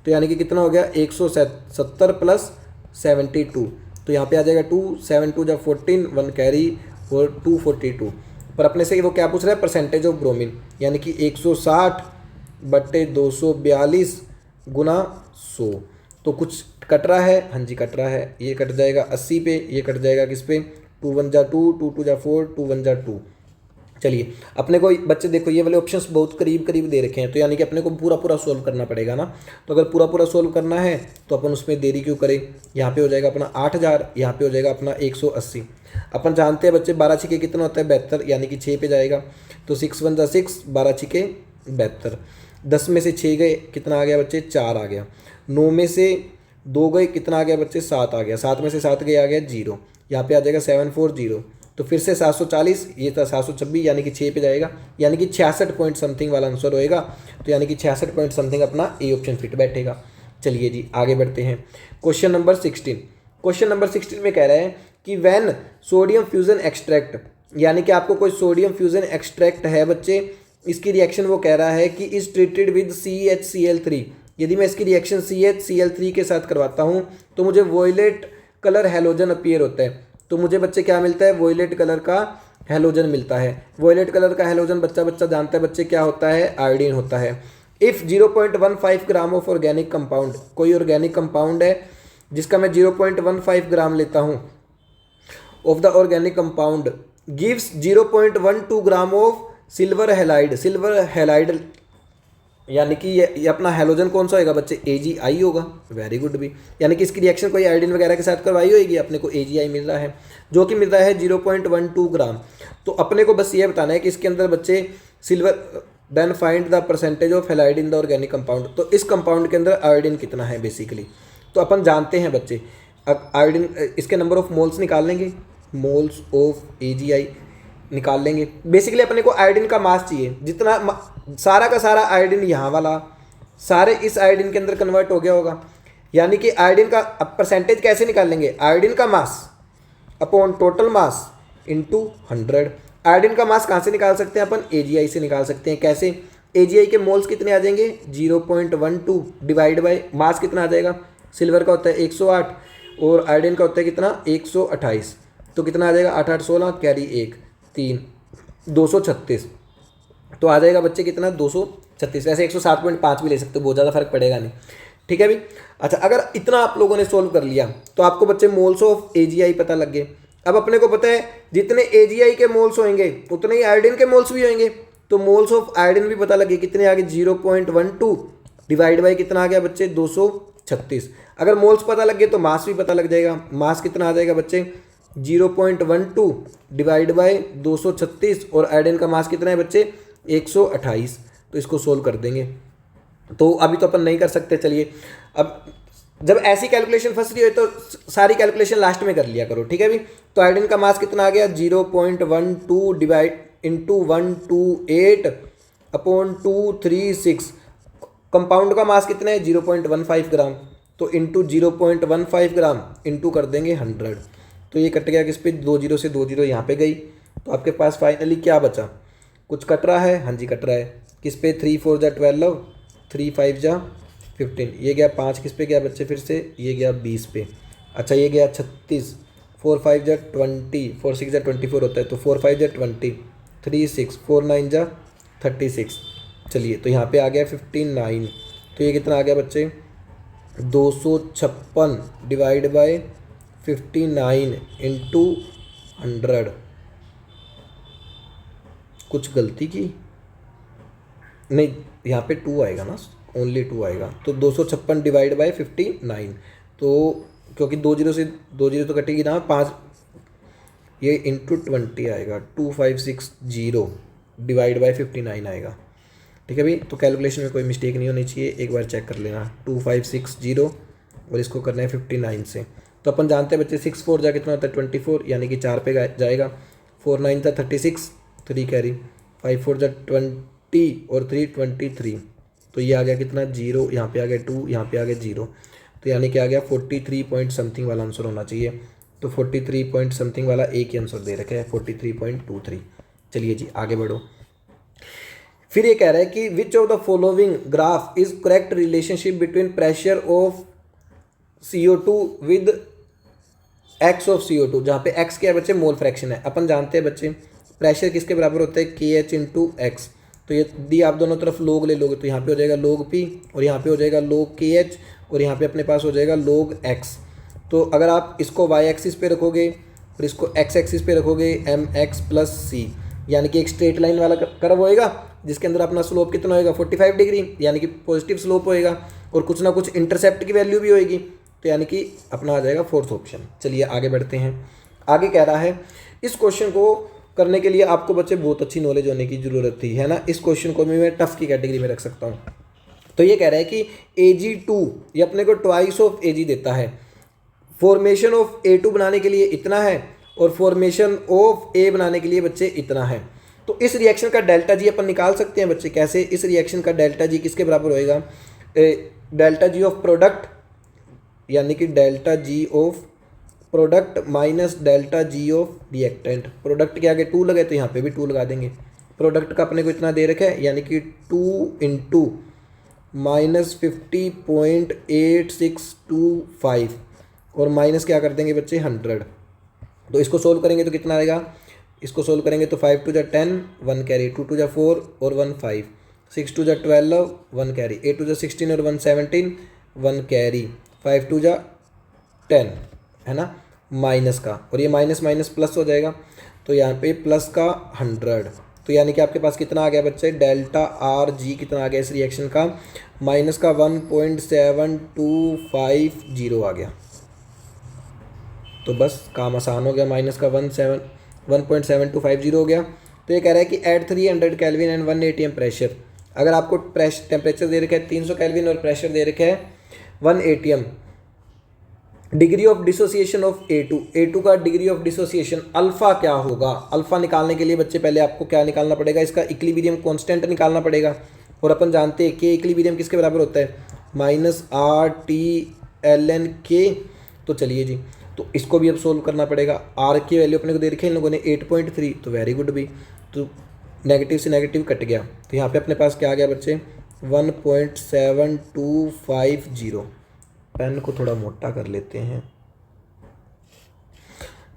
तो यानी कि कितना हो गया? 170 प्लस 72। तो यहाँ पे आ जाएगा 2 7 2 14 1 कैरी और 242। पर अपने से वो क्या पूछ रहा है? परसेंटेज ऑफ ब्रोमीन, यानी कि 160/242 गुना 100। तो कुछ कट रहा है? हाँ जी कट रहा है। ये कट जाएगा 80 पे, ये कट जाएगा किस पे? 2 1 जा 2 2 2 जा 4 2 1 जा 2। चलिए अपने को बच्चे देखो ये वाले ऑप्शंस बहुत करीब करीब दे रखे हैं, तो यानी कि अपने को पूरा पूरा सोल्व करना पड़ेगा ना। तो अगर पूरा पूरा सोल्व करना है तो अपन उसमें देरी क्यों करें। यहाँ पे हो जाएगा अपना 8000, यहाँ पे हो जाएगा अपना 180। अपन जानते हैं बच्चे 12 छिके कितना होता है 72, यानी कि 6 पे जाएगा। तो 6 1 जा 6, 12 छिके 72। 10 में से 6 गए कितना आ गया बच्चे 4 आ गया। 9 में से 2 गए कितना आ गया बच्चे 7 आ गया। 7 में से 7 गए आ गया 0, यहाँ पे आ जाएगा 740। तो फिर से 740, ये था 726, यानी कि 6 पे जाएगा, यानी कि 66 पॉइंट समथिंग वाला आंसर होएगा। तो यानी कि 66 पॉइंट समथिंग अपना ए ऑप्शन फिट बैठेगा। चलिए जी आगे बढ़ते हैं। Question number 16। क्वेश्चन नंबर 16 में कह रहा है कि व्हेन सोडियम फ्यूजन एक्सट्रैक्ट, यानी कि आपको कोई सोडियम फ्यूजन एक्सट्रैक्ट है बच्चे, इसकी रिएक्शन वो कह रहा है कि इज ट्रीटेड विद CHCl3। यदि मैं इसकी रिएक्शन CHCl3 के साथ करवाता हूँ तो मुझे वोयलेट कलर हेलोजन अपीयर होता है। तो मुझे बच्चे क्या मिलता है, वोयलेट कलर का हेलोजन मिलता है। वोयलेट कलर का हेलोजन बच्चा जानता है बच्चे क्या होता है, आयोडीन होता है। If 0.15 gram of organic compound, कोई ऑर्गेनिक कंपाउंड है जिसका मैं 0.15 ग्राम लेता हूँ of the organic compound gives 0.12 gram of silver halide. Silver halide यानी कि ये अपना हेलोजन कौन सा होगा बच्चे, AgI होगा। वेरी गुड भी, यानी कि इसकी रिएक्शन कोई आयोडीन वगैरह के साथ करवाई होगी, अपने को AgI मिल रहा है जो कि मिल रहा है 0.12 ग्राम। तो अपने को बस ये बताना है कि इसके अंदर बच्चे silver, then find the percentage of halide in the organic compound. तो इस कंपाउंड के अंदर आयोडीन कितना है बेसिकली, तो अपन जानते हैं बच्चे आयोडीन, इसके नंबर ऑफ मोल्स निकाल लेंगे, मोल्स ऑफ AgI निकाल लेंगे। बेसिकली अपने को आयोडीन का मास चाहिए, जितना सारा का सारा आयोडीन यहाँ वाला सारे इस आयोडीन के अंदर कन्वर्ट हो गया होगा, यानी कि आयोडीन का अब परसेंटेज कैसे निकाल लेंगे, आयोडीन का mass upon total mass into 100। Iodine का मास कहाँ से निकाल सकते हैं अपन, AgI से निकाल सकते हैं। कैसे, AgI के मोल्स कितने आ जाएंगे 0.12 डिवाइड बाय मास कितना आ जाएगा, सिल्वर का होता है 108 और आयोडीन का होता है कितना 128। तो कितना आ जाएगा 8 8 16 कैरी 1 3 236। तो आ जाएगा बच्चे कितना 236। वैसे 107.5 भी ले सकते हो, बहुत ज़्यादा फर्क पड़ेगा नहीं, ठीक है भी। अच्छा अगर इतना आप लोगों ने सोल्व कर लिया तो आपको बच्चे मोल्स ऑफ AgI पता लग गए। अब अपने को पता है जितने AgI के मोल्स होंगे उतने ही आयोडीन के मोल्स भी होंगे, तो मोल्स ऑफ आयोडीन भी पता लगे कितने आ गए 0.12 डिवाइड बाई कितना आ गया बच्चे 236। अगर मोल्स पता लग गए तो मास भी पता लग जाएगा। मास कितना आ जाएगा बच्चे 0.12 डिवाइड बाई 236 और आयोडीन का मास कितना है बच्चे 128। तो इसको सोल्व कर देंगे। तो अभी तो अपन नहीं कर सकते, चलिए अब जब ऐसी कैलकुलेशन फंस रही हो तो सारी कैलकुलेशन लास्ट में कर लिया करो, ठीक है भी। तो आयोडीन का मास कितना आ गया 0.12 डिवाइड इंटू 128 अपॉन 236। कंपाउंड का मास कितना है 0.15 ग्राम, तो इंटू 0.15 ग्राम इंटू कर देंगे 100। तो ये कट गया किस पे, 2 0 से 2 0 यहाँ पे गई। तो आपके पास फाइनली क्या बचा, कुछ कट रहा है, हाँ जी कट रहा है। किस पे 3 4 जा 12, 3 5 जा 15, ये गया 5 किस पे गया बच्चे फिर से, ये गया 20 पे। अच्छा ये गया 36, 4 5 जा 20, 4 6 जा 24 होता है, तो 4 5 जा 20, 3 6 4 9 जा 36। चलिए तो यहाँ पे आ गया 59। तो ये कितना आ गया बच्चे 256 डिवाइड बाय 59 इंटू 100। कुछ गलती की नहीं, यहाँ पे 2 आएगा ना, ओनली 2 आएगा। तो 256 डिवाइड बाय 59, तो क्योंकि 2 0 से 2 0 तो कटेगी ना 5, ये इंटू 20 आएगा। 2560 डिवाइड बाय 59 आएगा, ठीक है भाई। तो कैलकुलेशन में कोई मिस्टेक नहीं होनी चाहिए, एक बार चेक कर लेना। 2560 और इसको करना है 59 से। तो अपन जानते हैं बच्चे 6 4 जा कितना होता है 24, यानी कि 4 पे जाएगा। 4 9 जा 36, 3 कैरी, 5 4 जा 20 और 3 23। तो ये आ गया कितना 0, यहाँ पे आ गया 2, यहाँ पे आ गया 0। तो यानी कि आ गया 43 पॉइंट समथिंग वाला आंसर होना चाहिए। तो 43 पॉइंट समथिंग वाला एक ही आंसर दे रखा है 43.23। चलिए जी आगे बढ़ो। फिर ये कह रहा है कि which of the following graph is correct relationship between pressure of CO2 with x of CO2, जहाँ पे एक्स क्या है बच्चे मोल फ्रैक्शन है। अपन जानते हैं बच्चे प्रेशर किसके बराबर होता है KH इंटू एक्स। तो यदि आप दोनों तरफ लोग ले लोगे तो यहाँ पे हो जाएगा log P और यहाँ पे हो जाएगा log KH और यहाँ पे अपने पास हो जाएगा log X। तो अगर आप इसको y एक्सिस पे रखोगे और इसको x एक्सिस पे रखोगे mx प्लस c, यानी कि एक स्ट्रेट लाइन वाला कर्व होएगा जिसके अंदर अपना स्लोप कितना होएगा 45 डिग्री, यानी कि पॉजिटिव स्लोप होएगा, और कुछ ना कुछ इंटरसेप्ट की वैल्यू भी होएगी, तो यानी कि अपना आ जाएगा फोर्थ ऑप्शन। चलिए आगे बढ़ते हैं। आगे कह रहा है इस क्वेश्चन को करने के लिए आपको बच्चे बहुत अच्छी नॉलेज होने की ज़रूरत थी, है ना। इस क्वेश्चन को भी मैं टफ की कैटेगरी में रख सकता हूँ। तो ये कह रहा है कि Ag2 ये अपने को ट्वाइस ऑफ Ag देता है, फॉर्मेशन ऑफ A2 बनाने के लिए इतना है और फॉर्मेशन ऑफ A बनाने के लिए बच्चे इतना है। तो इस रिएक्शन का डेल्टा जी अपन निकाल सकते हैं बच्चे। कैसे? इस रिएक्शन का डेल्टा जी किसके बराबर होएगा? डेल्टा जी ऑफ प्रोडक्ट, यानी कि delta G of product minus delta G of reactant. Product के आगे 2 लगे तो यहाँ पे भी 2 लगा देंगे। प्रोडक्ट का अपने को इतना दे रखा है, यानी कि 2 इंटू -50.8625 और माइनस क्या कर देंगे बच्चे 100। तो इसको सोल्व करेंगे तो कितना आएगा? इसको सोल्व करेंगे तो 5 2 जा 10 1 कैरी, 2 2 जा 4 और 1 5, 6 2 जा 12 1 कैरी, 8 2 जा 16 और 1 17 1 कैरी, 5 2 जा 10, है ना, माइनस का, और ये माइनस माइनस प्लस हो जाएगा, तो यहाँ पे प्लस का 100। तो यानी कि आपके पास कितना आ गया बच्चे? डेल्टा आर जी कितना आ गया इस रिएक्शन का? माइनस का 1.7250 आ गया। तो बस काम आसान हो गया, माइनस का 1.7250 हो गया। तो ये कह रहा है कि at 300 kelvin and 1 atm pressure, अगर आपको टेम्परेचर दे रखा है 300 केल्विन और प्रेशर दे रखा है 1 atm, degree of dissociation of A2 का डिग्री ऑफ डिसोसिएशन अल्फा क्या होगा? अल्फा निकालने के लिए बच्चे पहले आपको क्या निकालना पड़ेगा? इसका इक्विलिब्रियम कांस्टेंट निकालना पड़ेगा, और अपन जानते हैं कि इक्विलिब्रियम किसके बराबर होता है? -RT/ln(k). तो चलिए जी, तो इसको भी अब सोल्व करना पड़ेगा। आर की वैल्यू अपने को दे रखी है इन लोगों ने 8.3, तो वेरी गुड भी, तो नेगेटिव से नेगेटिव कट गया, तो यहाँ पे अपने पास क्या आ गया बच्चे? 1.7250। पेन को थोड़ा मोटा कर लेते हैं,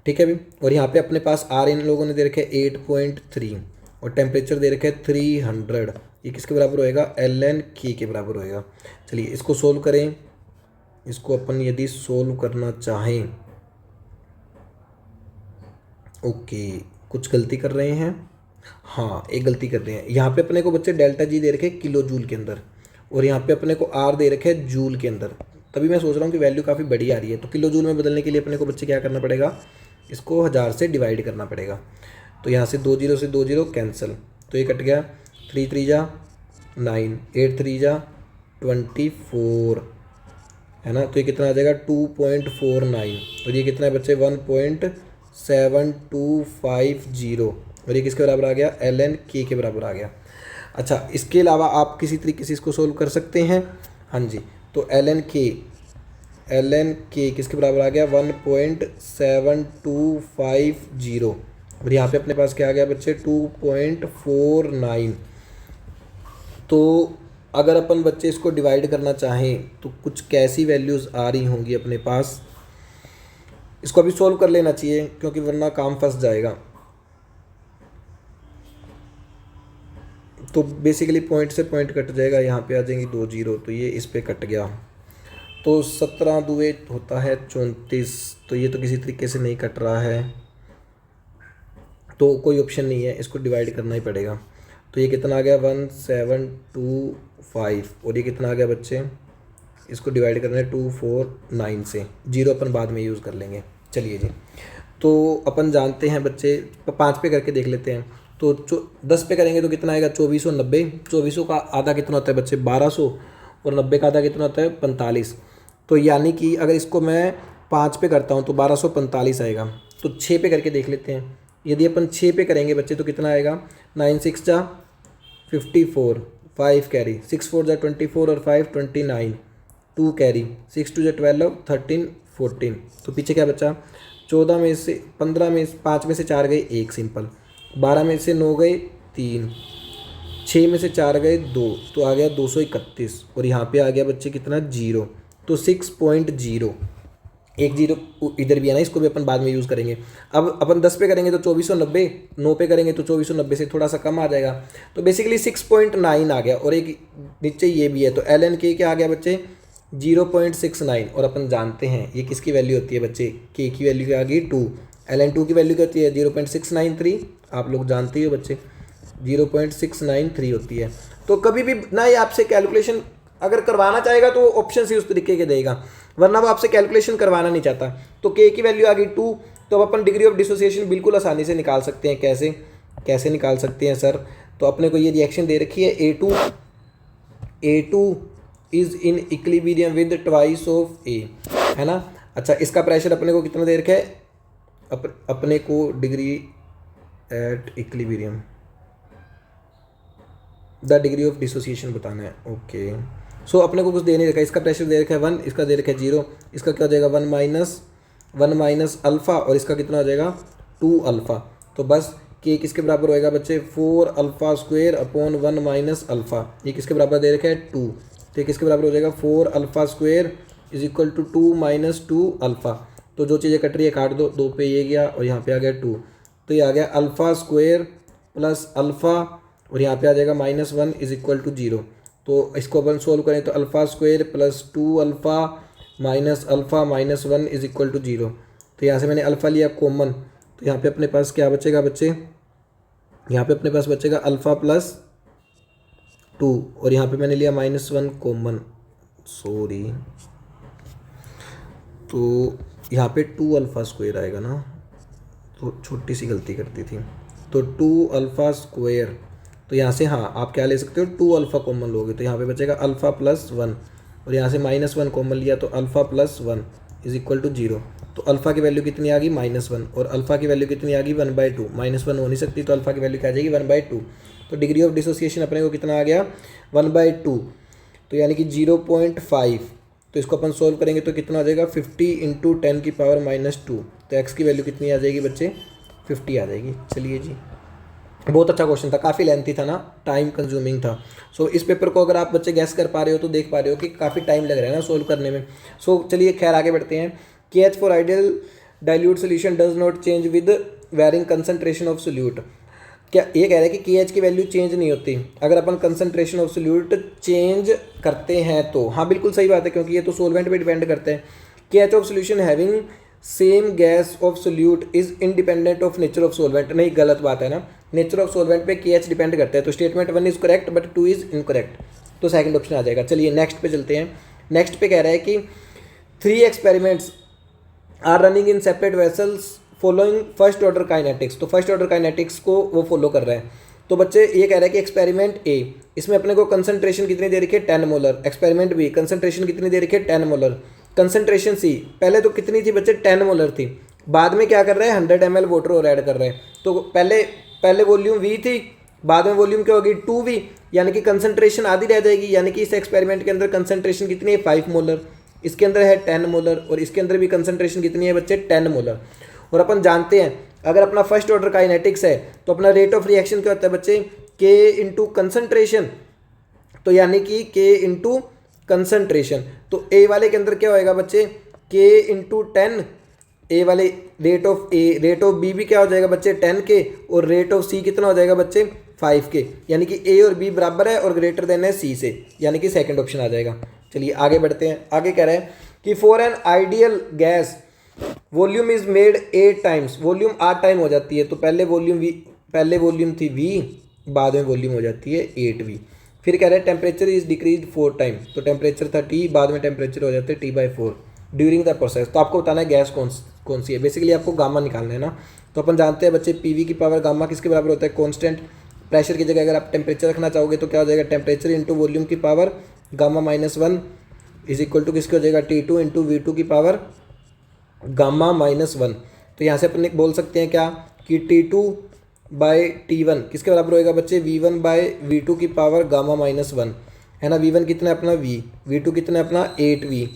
ठीक है भी। और यहाँ पे अपने पास आर इन लोगों ने दे रखे 8.3 और टेम्परेचर दे रखे 300, ये किसके बराबर होएगा? ln(k) के बराबर होएगा। चलिए इसको सोल्व करें। इसको अपन यदि सोल्व करना चाहें, ओके, कुछ गलती कर रहे हैं, हाँ एक गलती कर रहे हैं। यहाँ पे अपने को बच्चे डेल्टा जी दे रखे किलो जूल के अंदर, और यहाँ पे अपने को आर दे रखे है जूल के अंदर, तभी मैं सोच रहा हूँ कि वैल्यू काफ़ी बड़ी आ रही है। तो किलो जूल में बदलने के लिए अपने को बच्चे क्या करना पड़ेगा? इसको 1000 से डिवाइड करना पड़ेगा। तो यहाँ से 2 0 से 2 0 कैंसिल, तो ये कट गया, 3 3 जा 9, 8 3 जा 24, है ना। तो ये कितना आ जाएगा? 2.49, और ये कितना है बच्चे? 1.7250, और ये किसके बराबर आ गया? ln(k) के बराबर आ गया। अच्छा, इसके अलावा आप किसी तरीके से इसको सोल्व कर सकते हैं। हाँ जी, तो ln(k) किसके बराबर आ गया? 1.7250, और यहाँ पे अपने पास क्या आ गया बच्चे? 2.49। तो अगर अपन बच्चे इसको डिवाइड करना चाहें तो कुछ कैसी वैल्यूज़ आ रही होंगी अपने पास? इसको अभी सोल्व कर लेना चाहिए, क्योंकि वरना काम फंस जाएगा। तो बेसिकली पॉइंट से पॉइंट कट जाएगा, यहाँ पे आ जाएंगी 2 0, तो ये इस पे कट गया, तो 17 2 होता है 34, तो ये तो किसी तरीके से नहीं कट रहा है, तो कोई ऑप्शन नहीं है, इसको डिवाइड करना ही पड़ेगा। तो ये कितना आ गया? 1725, और ये कितना आ गया बच्चे? इसको डिवाइड करना है 249 से, जीरो अपन बाद में यूज़ कर लेंगे। चलिए जी, तो अपन जानते हैं बच्चे, 5 पे करके देख लेते हैं। तो 10 पे करेंगे तो कितना आएगा? 2490। 2400 का आधा कितना होता है बच्चे? 1200, और 90 का आधा कितना होता है? 45। तो यानी कि अगर इसको मैं 5 पे करता हूँ तो 1245 आएगा। तो 6 पे करके देख लेते हैं। यदि अपन 6 पे करेंगे बच्चे तो कितना आएगा? 9 6 जा 54, 5 कैरी, 6 4 जा 24 और 5 29, 2 कैरी, 6 2 जा 12 13 14। तो पीछे क्या बचा? 14 में से 15 में 5 में से 4 गए 1 सिंपल, 12 में से 9 गए 3, 6 में से 4 गए 2, तो आ गया 231, और यहाँ पे आ गया बच्चे कितना? 0। तो 6.0, एक जीरो इधर भी है ना, इसको भी अपन बाद में यूज़ करेंगे। अब अपन 10 पे करेंगे तो 2490, 9 पे करेंगे तो 2490 से थोड़ा सा कम आ जाएगा, तो बेसिकली 6.9 आ गया, और एक नीचे ये भी है, तो ln(k) क्या आ गया बच्चे? 0.69, और अपन जानते हैं ये किसकी वैल्यू होती है बच्चे? k की वैल्यू क्या आ गई? 2, ln2 की वैल्यू क्या होती है 0.693, आप लोग जानते ही हो बच्चे 0.693 होती है। तो कभी भी ना ये आपसे कैलकुलेशन अगर करवाना चाहेगा तो ऑप्शन ही उस तरीके के देगा, वरना वो आपसे कैलकुलेशन करवाना नहीं चाहता। तो के की वैल्यू आ गई 2, तो अब अपन डिग्री ऑफ डिसोसिएशन बिल्कुल आसानी से निकाल सकते हैं। कैसे कैसे निकाल सकते हैं सर? तो अपने को ये रिएक्शन दे रखी है A2 is in equilibrium with twice of A, है ना। अच्छा, इसका प्रेशर अपने को कितना दे रखा है? अपने को degree at equilibrium, the degree of dissociation बताना है। ओके, सो अपने को कुछ दे नहीं रखा है। इसका प्रेशर दे रखा है 1, इसका दे रखा है 0, इसका क्या हो जाएगा 1 माइनस अल्फ़ा, और इसका कितना हो जाएगा 2 अल्फ़ा। तो बस के किसके बराबर होएगा बच्चे 4 alpha square upon 1 minus alpha, ये किसके बराबर दे रखा है 2, तो ये किसके बराबर हो जाएगा 4 alpha square is equal to 2 minus 2 alpha. तो जो चीज़ें कट रही है काट दो, 2 पे ये गया और यहाँ पे आ गया 2, तो ये आ गया अल्फ़ा स्क्वायर प्लस अल्फ़ा, और यहाँ पे आ जाएगा -1 इज इक्वल टू 0। तो इसको अपन सोल्व करें तो alpha square plus 2 alpha minus alpha minus 1 is equal to 0। तो यहाँ से मैंने अल्फ़ा लिया कॉमन, तो यहाँ पे अपने पास क्या बचेगा बच्चे? यहाँ पे अपने पास बचेगा अल्फ़ा प्लस 2, और यहाँ पे मैंने लिया -1 कॉमन, सॉरी, तो यहाँ पे 2 अल्फ़ा स्क्वायर आएगा ना, तो छोटी सी गलती करती थी। तो 2 अल्फ़ा स्क्वायर, तो यहाँ से हाँ आप क्या ले सकते हो 2 अल्फ़ा कॉमन लोगे, तो यहाँ पे बचेगा अल्फ़ा प्लस 1, और यहाँ से -1 कॉमन लिया तो alpha plus 1 is equal to 0। तो अल्फ़ा की वैल्यू कितनी आ गई -1, और अल्फ़ा की वैल्यू कितनी आ गई 1/2, -1 हो नहीं सकती, तो अल्फ़ा की वैल्यू क्या आ जाएगी 1/2। तो डिग्री ऑफ डिसोसिएशन अपने को कितना आ गया 1/2, तो यानी कि 0.5। तो इसको अपन सोल्व करेंगे तो कितना आ जाएगा 50 × 10⁻²। तो एक्स की वैल्यू कितनी आ जाएगी बच्चे 50 आ जाएगी। चलिए जी, बहुत अच्छा क्वेश्चन था, काफ़ी लेंथी था ना, टाइम कंज्यूमिंग था। सो इस पेपर को अगर आप बच्चे गैस कर पा रहे हो तो देख पा रहे हो कि काफ़ी टाइम लग रहा है ना सोल्व करने में। सो चलिए खैर आगे बढ़ते हैं। KH for ideal dilute solution does not change with varying concentration of solute. क्या ये कह रहा है कि KH की वैल्यू चेंज नहीं होती अगर अपन कंसंट्रेशन ऑफ सोल्यूट चेंज करते हैं तो? हाँ बिल्कुल सही बात है, क्योंकि ये तो सोलवेंट पे डिपेंड करते हैं। KH of solution having same gas off solute is independent of nature of solvent. नहीं, गलत बात है ना, नेचर ऑफ सोलवेंट पे KH डिपेंड करता है। तो statement 1 is correct but 2 is incorrect, तो सेकंड ऑप्शन आ जाएगा। चलिए नेक्स्ट पे चलते हैं। नेक्स्ट पे कह रहा है कि 3 experiments are running in separate vessels following first order kinetics. तो फर्स्ट ऑर्डर काइनेटिक्स को वो फॉलो कर रहे हैं। तो बच्चे ये कह रहा है कि एक्सपेरिमेंट ए, इसमें अपने को कंसंट्रेशन कितनी दे रखी है 10 मोलर। एक्सपेरिमेंट बी, कंसंट्रेशन कितनी दे रखी है 10 मोलर। कंसंट्रेशन सी पहले तो कितनी थी बच्चे 10 मोलर थी, बाद में क्या कर रहे हैं 100 ml वाटर और ऐड कर रहे हैं। तो पहले वॉल्यूम वी थी, बाद में वॉल्यूम क्या होगी 2V, यानी कि कंसंट्रेशन आधी रह जाएगी। यानी कि इस एक्सपेरिमेंट के अंदर कंसंट्रेशन कितनी है 5 मोलर, इसके अंदर है 10 मोलर, और इसके अंदर भी कंसंट्रेशन कितनी है बच्चे 10 मोलर। और अपन जानते हैं अगर अपना फर्स्ट ऑर्डर काइनेटिक्स है तो अपना रेट ऑफ रिएक्शन क्या होता है बच्चे K इंटू कंसंट्रेशन, तो यानी कि K इंटू कंसंट्रेशन। तो A वाले के अंदर क्या होएगा बच्चे K इंटू 10, ए वाले रेट ऑफ बी भी क्या हो जाएगा बच्चे 10K, और रेट ऑफ सी कितना हो जाएगा बच्चे 5K, यानी कि ए और बी बराबर है और ग्रेटर देन है सी से, यानी कि सेकंड ऑप्शन आ जाएगा। चलिए आगे बढ़ते हैं। आगे कह रहे हैं कि for an ideal gas volume is made 8 times. Volume 8 time हो जाती है, तो पहले वॉल्यूम थी V, बाद में वॉल्यूम हो जाती है 8V। फिर कह रहे हैं टेम्परेचर इज डिक्रीज 4 टाइम, तो टेम्परेचर था T, बाद में टेम्परेचर हो जाते हैं T/4 ड्यूरिंग द प्रोसेस। तो आपको बताना है गैस कौन सी है, बेसिकली आपको गामा निकालना है ना। तो अपन जानते हैं बच्चे PV की पावर गामा किसके बराबर होता है कांस्टेंट। प्रेशर की जगह अगर आप टेम्परेचर रखना चाहोगे तो क्या हो जाएगा टेम्परेचर इंटू वॉल्यूम की power gamma -1 is equal to किसके हो जाएगा T2 इंटू V2 की पावर गामा -1। तो यहाँ से अपन बोल सकते हैं क्या कि T2/T1 किसके बराबर होएगा बच्चे V1/V2 की पावर गामा -1, है ना। V1 कितना है अपना V, V2 कितना है अपना 8V,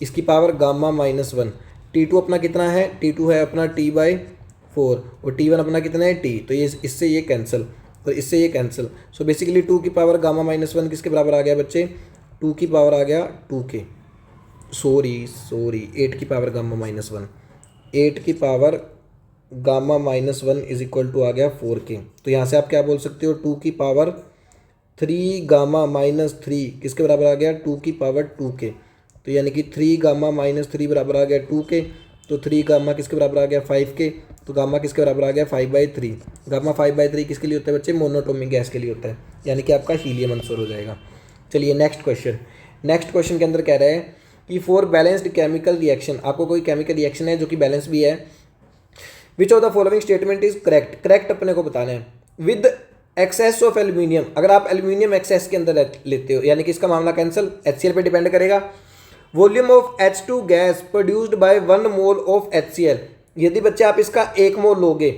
इसकी पावर गामा -1। T2 अपना कितना है, T2 है अपना T/4, और T1 अपना कितना है T। तो ये इससे ये कैंसिल और इससे ये कैंसिल। सो बेसिकली 2 की पावर गामा -1 किसके बराबर आ गया बच्चे 2 की पावर आ गया 2K, सॉरी 8 की पावर गामा -1, 8 की power gamma -1 is equal to आ गया 4K। तो यहाँ से आप क्या बोल सकते हो 2 की पावर 3 गामा -3 किसके बराबर आ गया 2 की पावर 2K। तो यानी कि 3 गामा -3 बराबर आ गया 2K, तो 3 गामा किसके बराबर आ गया 5K, तो गामा किसके बराबर आ गया 5/3। गामा 5/3 किसके लिए होता है बच्चे, मोनोटोमिक गैस के लिए होता है, यानी कि आपका हीलियम आंसर हो जाएगा। चलिए नेक्स्ट क्वेश्चन के अंदर कह रहे हैं कि फॉर बैलेंस्ड केमिकल रिएक्शन, आपको कोई केमिकल रिएक्शन है जो कि बैलेंस भी है, which of the following statement is correct अपने को बताना है। विद एक्सेस ऑफ एल्यूमिनियम, अगर आप एल्यूमिनियम एक्सेस के अंदर लेते हो यानी कि इसका मामला कैंसिल, HCl पे डिपेंड करेगा। Volume of H2 gas produced by 1 mole of HCl, यदि बच्चे आप इसका 1 मोल लोगे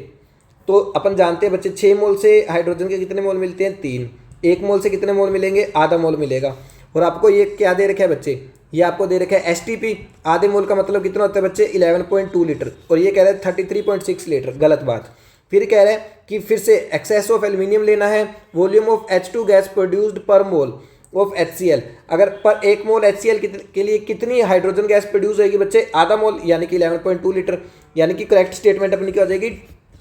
तो अपन जानते हैं बच्चे 6 मोल से हाइड्रोजन के कितने मोल मिलते हैं 3, 1 मोल से कितने मोल मिलेंगे, आधा मोल मिलेगा। और आपको ये क्या दे रखा है बच्चे, ये आपको दे रखा है STP, आधे मोल का मतलब कितना होता है बच्चे 11.2 लीटर, और ये कह रहे हैं 33.6 लीटर, गलत बात। फिर कह रहे हैं कि फिर से एक्सेस ऑफ एल्यूमिनियम लेना है, volume of H2 gas produced पर मोल ऑफ HCl, अगर पर 1 मोल HCl के लिए कितनी हाइड्रोजन गैस प्रोड्यूस होगी बच्चे, आधा मोल, यानी कि 11.2 लीटर, यानी कि करेक्ट स्टेटमेंट अपनी क्या हो जाएगी,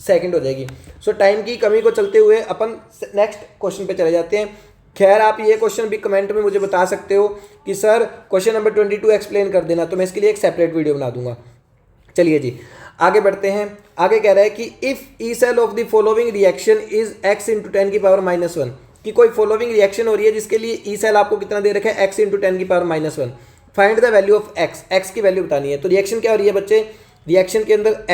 सेकंड हो जाएगी। सो टाइम की कमी को चलते हुए अपन नेक्स्ट क्वेश्चन पे चले जाते हैं। खैर आप ये क्वेश्चन भी कमेंट में मुझे बता सकते हो कि सर क्वेश्चन नंबर 22 एक्सप्लेन कर देना, तो मैं इसके लिए एक सेपरेट वीडियो बना दूंगा। चलिए जी आगे बढ़ते हैं। आगे कह रहा है कि if E cell of the following reaction is x × 10⁻⁻1, कि कोई फॉलोइंग रिएक्शन हो रही है जिसके लिए ई सेल आपको कितना दे रखा है x × 10⁻⁻1, find the value of x की वैल्यू बतानी है। तो रिएक्शन क्या हो रही है बच्चे, रिएक्शन के अंदर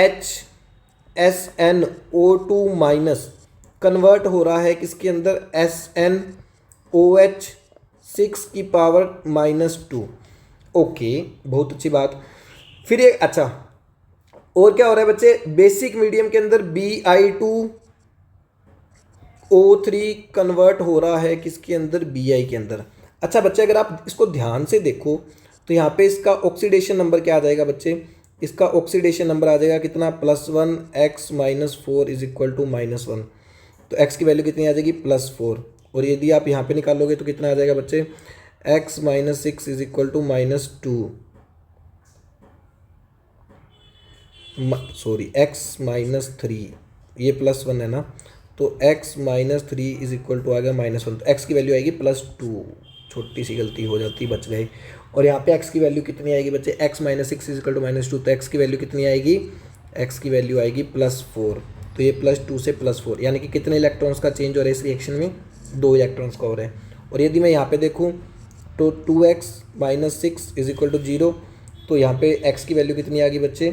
HSNO2- कन्वर्ट हो रहा है किसके अंदर, SnOH6⁻²। ओके बहुत अच्छी बात। फिर ये अच्छा और क्या हो रहा है बच्चे, बेसिक मीडियम के अंदर Bi2O3 कन्वर्ट हो रहा है किसके अंदर, Bi के अंदर। अच्छा बच्चे अगर आप इसको ध्यान से देखो तो यहाँ पे इसका ऑक्सीडेशन नंबर क्या आ जाएगा बच्चे, इसका ऑक्सीडेशन नंबर आ जाएगा कितना, +1 x - 4 = -1, तो x की वैल्यू कितनी आ जाएगी +4, और यदि आप यहाँ पे निकालोगे तो कितना आ जाएगा बच्चे, x - 6 = -2, सॉरी x - 3, ये +1 है ना, तो x - 3 = आ गया -1, तो x की वैल्यू आएगी +2, छोटी सी गलती हो जाती बच गई। और यहाँ पे x की वैल्यू कितनी आएगी बच्चे, x - 6 = -2, तो x की वैल्यू कितनी आएगी, x की वैल्यू आएगी +4, तो ये +2 से +4, यानी कि कितने इलेक्ट्रॉन्स का चेंज हो रहा है इस रिएक्शन में, 2 इलेक्ट्रॉन्स का हो रहा है। और यदि मैं यहाँ पे देखूँ तो 2x - 6 = 0, तो यहाँ पे x की वैल्यू कितनी आ गई बच्चे,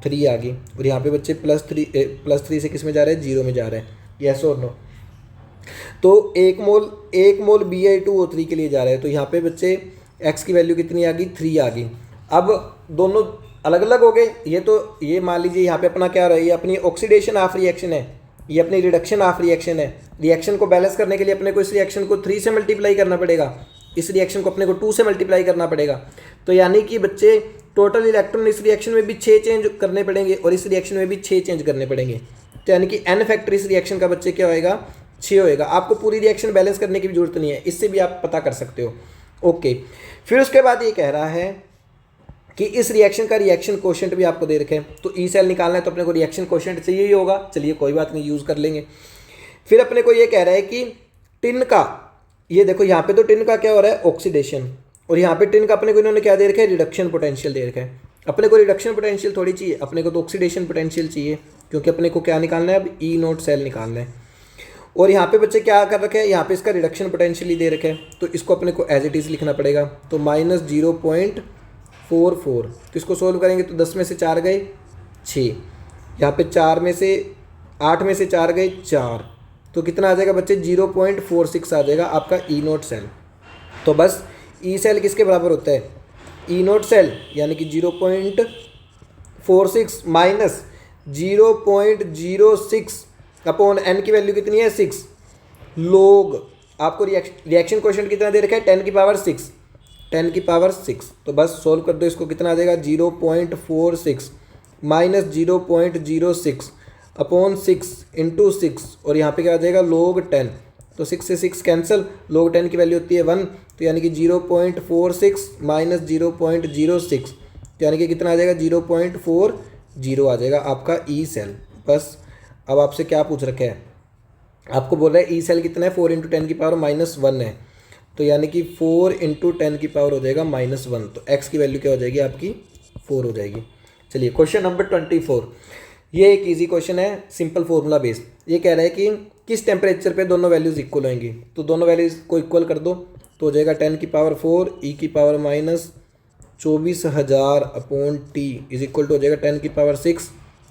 3 आ गई, और यहाँ पे बच्चे +3 से किस में जा रहा है, 0 में जा रहा है, यस और नो। तो 1 मोल Bi2O3 के लिए जा रहा है, तो यहाँ पे बच्चे x की वैल्यू कितनी आ गई, 3 आ गई। अब दोनों अलग अलग हो गए, ये मान लीजिए यहाँ पे अपना क्या हो रहा है, ये अपनी ऑक्सीडेशन ऑफ रिएक्शन है, ये अपनी रिडक्शन ऑफ रिएक्शन है। रिएक्शन को बैलेंस करने के लिए अपने को इस रिएक्शन को 3 से मल्टीप्लाई करना पड़ेगा, इस रिएक्शन को अपने को 2 से मल्टीप्लाई करना पड़ेगा, तो यानी कि बच्चे टोटल इलेक्ट्रॉन इस रिएक्शन में भी 6 चेंज करने पड़ेंगे और इस रिएक्शन में भी 6 चेंज करने पड़ेंगे, तो यानी कि n फैक्टर इस रिएक्शन का बच्चे क्या होएगा, 6 होएगा। आपको पूरी रिएक्शन बैलेंस करने की भी जरूरत नहीं है, इससे भी आप पता कर सकते हो। ओके फिर उसके बाद ये कह रहा है कि इस रिएक्शन का रिएक्शन कोशेंट भी आपको दे रखे हैं, तो ई सेल निकालना है तो अपने को रिएक्शन कोशेंट चाहिए ही होगा, चलिए कोई बात नहीं यूज़ कर लेंगे। फिर अपने को ये कह रहा है कि टिन का, ये देखो यहाँ पे तो टिन का क्या हो रहा है, ऑक्सीडेशन, और यहाँ पे टिन का अपने को इन्होंने क्या दे रखा है, रिडक्शन पोटेंशियल दे रखा है। अपने को रिडक्शन पोटेंशियल थोड़ी चाहिए, अपने को तो ऑक्सीडेशन पोटेंशियल चाहिए, क्योंकि अपने को क्या निकालना है, अब E0 सेल निकालना है। और यहाँ पे बच्चे क्या कर रखे हैं, यहाँ पे इसका रिडक्शन पोटेंशियल ही दे रखे हैं, तो इसको अपने को एज इट इज़ लिखना पड़ेगा, तो -0.44, तो इसको सोल्व करेंगे तो 10 में से 4 गए 6, यहाँ पे 8 में से 4 गए 4, तो कितना आ जाएगा बच्चे 0.46 आ जाएगा आपका E0 सेल। तो बस ई सेल किसके बराबर होता है, E0 सेल, यानी कि 0.46 माइनस 0.06 अपॉन n की वैल्यू कितनी है 6, लोग आपको रिएक्शन क्वेश्चन कितना दे रखा है 10⁻6, तो बस सोल्व कर दो इसको, कितना आ जाएगा 0.46 माइनस 0.06 अपॉन 6 इंटू 6, और यहाँ पे क्या आ जाएगा log 10, तो 6 से 6 कैंसिल, log 10 की वैल्यू होती है 1, तो यानी कि 0.46 माइनस 0.06, तो यानी कि कितना आ जाएगा 0.40 आ जाएगा आपका ई सेल। बस अब आपसे क्या पूछ रखा है, आपको बोल रहा है ई सेल कितना है 4 × 10⁻⁻1 है, तो यानी कि 4 × 10 हो जाएगा -1, तो x की वैल्यू क्या हो जाएगी आपकी 4 हो जाएगी। चलिए क्वेश्चन नंबर 24, ये एक इजी क्वेश्चन है, सिंपल फॉर्मूला बेस्ड। ये कह रहा है कि किस टेम्परेचर पे दोनों वैल्यूज़ इक्वल होंगी, तो दोनों वैल्यूज़ को इक्वल कर दो तो हो जाएगा 10⁴ e⁻24,000 upon T is equal to हो जाएगा 10⁶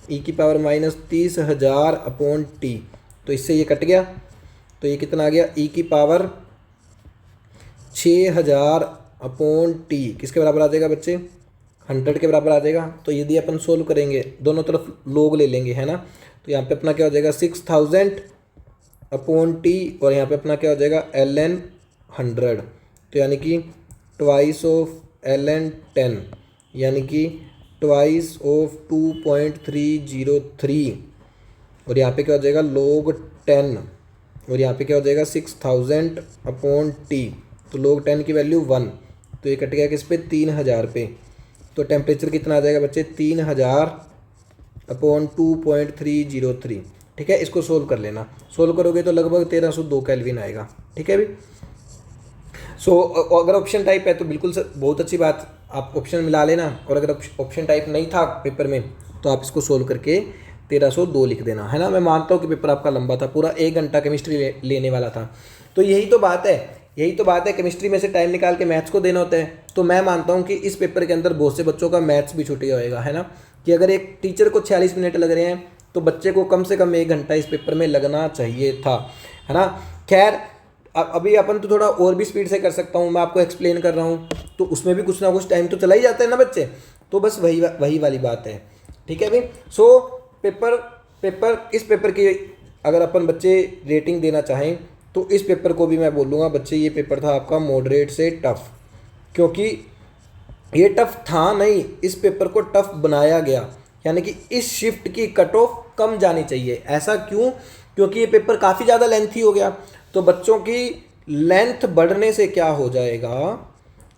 e⁻30,000 अपॉन टी। तो इससे ये कट गया, तो ये कितना आ गया e⁻6000 अपॉन टी किसके बराबर आ जाएगा बच्चे, 100 के बराबर आ जाएगा। तो यदि अपन सोल्व करेंगे दोनों तरफ लोग ले लेंगे है ना, तो यहाँ पे अपना क्या हो जाएगा 6000 अपॉन टी और यहाँ पे अपना क्या हो जाएगा ln 100, तो यानी कि ट्वाइस ऑफ ln 10 यानी कि ट्वाइस ऑफ 2.303 और यहाँ पे क्या हो जाएगा log 10 और यहाँ पे क्या हो जाएगा 6000 अपॉन टी, तो log 10 की वैल्यू 1, तो ये कट गया किस पे 3000 पे। तो टेम्परेचर कितना आ जाएगा बच्चे 3000 अपॉन 2.303। ठीक है, इसको सोल्व कर लेना, सोल्व करोगे तो लगभग 1302 केल्विन आएगा। ठीक है भी। सो अगर ऑप्शन टाइप है तो बिल्कुल बहुत अच्छी बात, आप ऑप्शन मिला लेना, और अगर ऑप्शन टाइप नहीं था पेपर में तो आप इसको सोल्व करके 1302 लिख देना है ना। मैं मानता हूँ कि पेपर आपका लंबा था, पूरा 1 घंटा केमिस्ट्री लेने वाला था, तो यही तो बात है, केमिस्ट्री में से टाइम निकाल के मैथ्स को देना होता है। तो मैं मानता हूँ कि इस पेपर के अंदर बहुत से बच्चों का मैथ्स भी छूट गया होगा है ना, कि अगर एक टीचर को 46 मिनट लग रहे हैं तो बच्चे को कम से कम 1 घंटा इस पेपर में लगना चाहिए था, है ना। खैर अभी अपन तो थोड़ा और भी स्पीड से कर सकता हूँ, मैं आपको एक्सप्लेन कर रहा हूँ तो उसमें भी कुछ ना कुछ टाइम तो चला ही जाता है ना बच्चे, तो बस वही वाली बात है। ठीक है भाई। सो इस पेपर की अगर अपन बच्चे रेटिंग देना चाहें तो इस पेपर को भी मैं बोलूँगा बच्चे ये पेपर था आपका मॉडरेट से टफ, क्योंकि ये टफ था नहीं, इस पेपर को टफ बनाया गया, यानी कि इस शिफ्ट की कट ऑफ कम जानी चाहिए। ऐसा क्यों? क्योंकि ये पेपर काफ़ी ज़्यादा लेंथी हो गया, तो बच्चों की लेंथ बढ़ने से क्या हो जाएगा,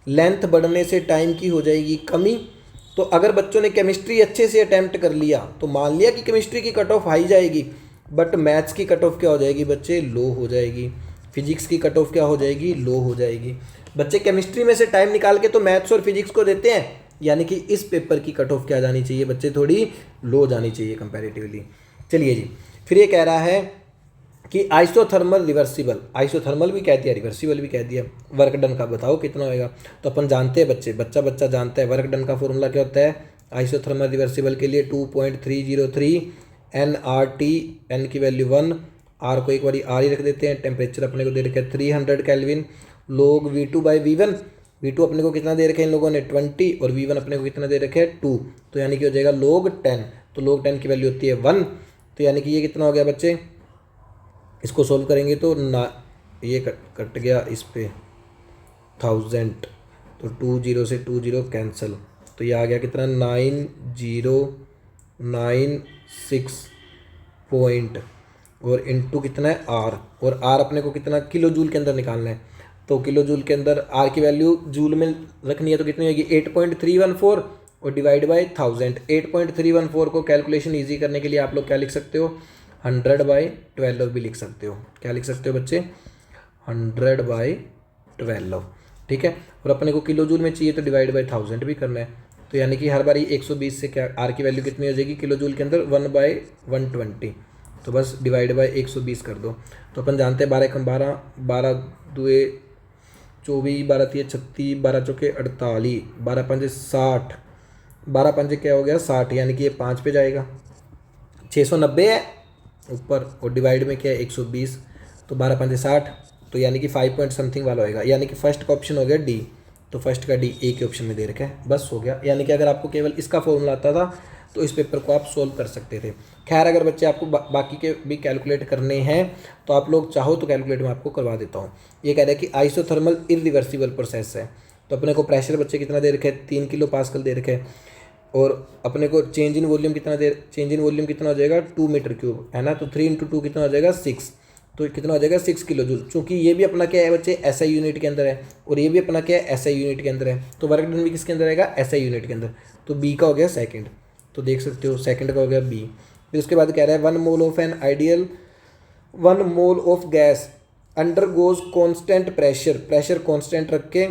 लेंथ बढ़ने से टाइम की हो जाएगी कमी। तो अगर बच्चों ने केमिस्ट्री अच्छे से अटैम्प्ट कर लिया तो मान लिया कि केमिस्ट्री की कट ऑफ हाई जाएगी, बट मैथ्स की कट ऑफ क्या हो जाएगी बच्चे, लो हो जाएगी। फिजिक्स की कट ऑफ क्या हो जाएगी, लो हो जाएगी। बच्चे केमिस्ट्री में से टाइम निकाल के तो मैथ्स और फिजिक्स को देते हैं, यानी कि इस पेपर की कट ऑफ क्या जानी चाहिए बच्चे, थोड़ी लो जानी चाहिए कंपैरेटिवली। चलिए जी, फिर ये कह रहा है कि आइसोथर्मल रिवर्सिबल, आइसोथर्मल भी कह दिया रिवर्सिबल भी कह दिया, वर्क डन का बताओ कितना होएगा। तो अपन जानते हैं बच्चे, बच्चा जानता है वर्क डन का फॉर्मूला क्या होता है आइसोथर्मल रिवर्सिबल के लिए 2.303 nRT, n की वैल्यू 1, r को एक बार r ही रख देते हैं। टेम्परेचर अपने को दे रखे 300 केल्विन, log V2/V1, V2 अपने को कितना दे रखे हैं इन लोगों ने 20 और V1 अपने को कितना दे रखे हैं 2, तो यानी कि हो जाएगा log 10, तो log 10 की वैल्यू होती है 1, तो यानी कि ये कितना हो गया बच्चे, इसको सोल्व करेंगे तो ना ये कट गया इस पे 1000, तो 20 से 20 कैंसिल, तो ये आ गया कितना 9096 पॉइंट और इनटू कितना है r, और r अपने को कितना किलो जूल के अंदर निकालना है, तो किलो जूल के अंदर r की वैल्यू जूल में रखनी है तो कितनी होगी 8.314 और डिवाइड बाई 1000। 8.314 को कैलकुलेशन इजी करने के लिए आप लोग क्या लिख सकते हो 100/12 भी लिख सकते हो। क्या लिख सकते हो बच्चे 100/12, ठीक है। और अपने को किलो जूल में चाहिए तो डिवाइड बाई 1000 भी करना है, तो यानी कि हर बारी 120 से क्या आर की वैल्यू कितनी हो जाएगी किलो जूल के अंदर 1/120, तो बस डिवाइड बाई 120 कर दो। तो अपन जानते हैं 12 × 12, 12 2 24, 12 3 36, 12 चौके 48, 12 5 60, 12 5 क्या हो गया 60, यानी कि ये 5 पे जाएगा, 690 है ऊपर और डिवाइड में क्या है 120, तो 12 5 60, तो यानी कि 5 पॉइंट समथिंग वाला होएगा, यानी कि फर्स्ट का ऑप्शन हो गया डी, तो फर्स्ट का डी ए के ऑप्शन में दे रखा है, बस हो गया। यानी कि अगर आपको केवल इसका फॉर्मूला आता था तो इस पेपर को आप सोल्व कर सकते थे। खैर अगर बच्चे आपको बाकी के भी कैलकुलेट करने हैं तो आप लोग चाहो तो कैलकुलेट मैं आपको करवा देता हूँ। ये कह रहा है कि आइसोथर्मल इरिवर्सिबल प्रोसेस है, तो अपने को प्रेशर बच्चे कितना दे रखे है 3 किलो पास्कल दे रखे है, और अपने को चेंज इन वॉल्यूम कितना हो जाएगा 2 मीटर क्यूब है ना, तो 3 × 2 कितना हो जाएगा 6, तो कितना हो जाएगा 6 किलो जूल। चूँकि ये भी अपना क्या है बच्चे एसआई यूनिट के अंदर है और ये भी अपना क्या है एसआई यूनिट के अंदर है, तो वर्क डन भी किसके अंदर आएगा एसआई यूनिट के अंदर, तो बी का हो गया सेकंड, तो देख सकते हो सेकंड का हो गया बी। फिर उसके बाद कह रहा है 1 mole of an ideal 1 mole of gas undergoes constant pressure constant रख के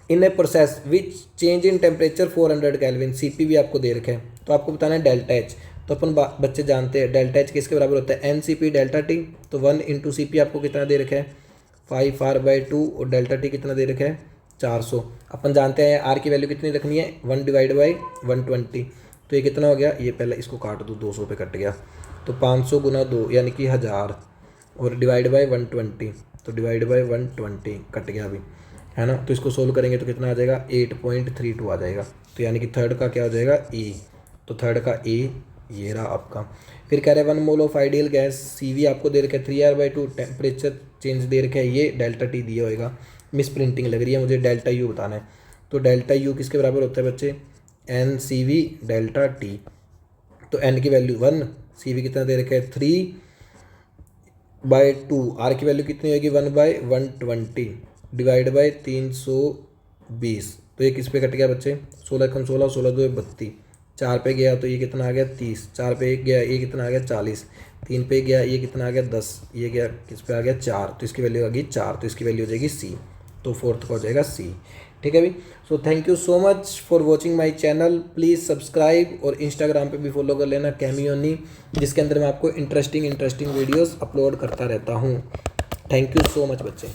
in a process which change in temperature 400 kelvin, CP भी आपको दे रखा है, तो आपको बताना है डेल्टा एच। तो अपन बच्चे जानते हैं डेल्टा एच किसके बराबर होता है, N C P delta T. तो 1 इंटू सी पी आपको कितना दे रखा है 5r/2 और डेल्टा टी कितना दे रखा है 400। अपन जानते हैं आर की वैल्यू कितनी रखनी है 1 डिवाइड बाई 120। तो ये कितना हो गया, ये पहले इसको काट दूँ 200 पे कट गया, तो 500 गुना 2 यानी कि 1000 और डिवाइड बाई 120, तो डिवाइड बाई 120 कट गया अभी, है ना। तो इसको सोल्व करेंगे तो कितना आ जाएगा 8.32 आ जाएगा। तो यानी कि थर्ड का क्या हो जाएगा ई, तो थर्ड का ए ये रहा आपका। फिर कह रहे हैं 1 mole of ideal gas CV आपको दे रखा है 3r/2, टेम्परेचर चेंज दे रखा है, ये डेल्टा टी दिया होएगा, मिस प्रिंटिंग लग रही है मुझे, डेल्टा यू बताना है। तो डेल्टा यू किसके बराबर होता है बच्चे, NCV डेल्टा टी। तो n की वैल्यू 1, CV कितना दे रखा है 3/2, r की वैल्यू कितनी होगी 1/120 डिवाइड बाई 320। तो ये किस पे कट गया बच्चे, 16 कम 16, 16 2 32, 4 पे गया तो ये कितना आ गया 30, 4 पे गया ये कितना आ गया 40, 3 पे गया ये कितना आ गया 10, ये गया किस पे आ गया 4, तो इसकी वैल्यू आ गई 4, तो इसकी वैल्यू हो जाएगी C। तो फोर्थ का हो जाएगा C। ठीक है भाई। So thank you so much for watching my channel, please subscribe और इंस्टाग्राम पे भी फॉलो कर लेना कैमियोनी, जिसके अंदर मैं आपको इंटरेस्टिंग वीडियोस अपलोड करता रहता हूँ। थैंक यू सो मच बच्चे,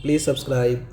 प्लीज़ सब्सक्राइब।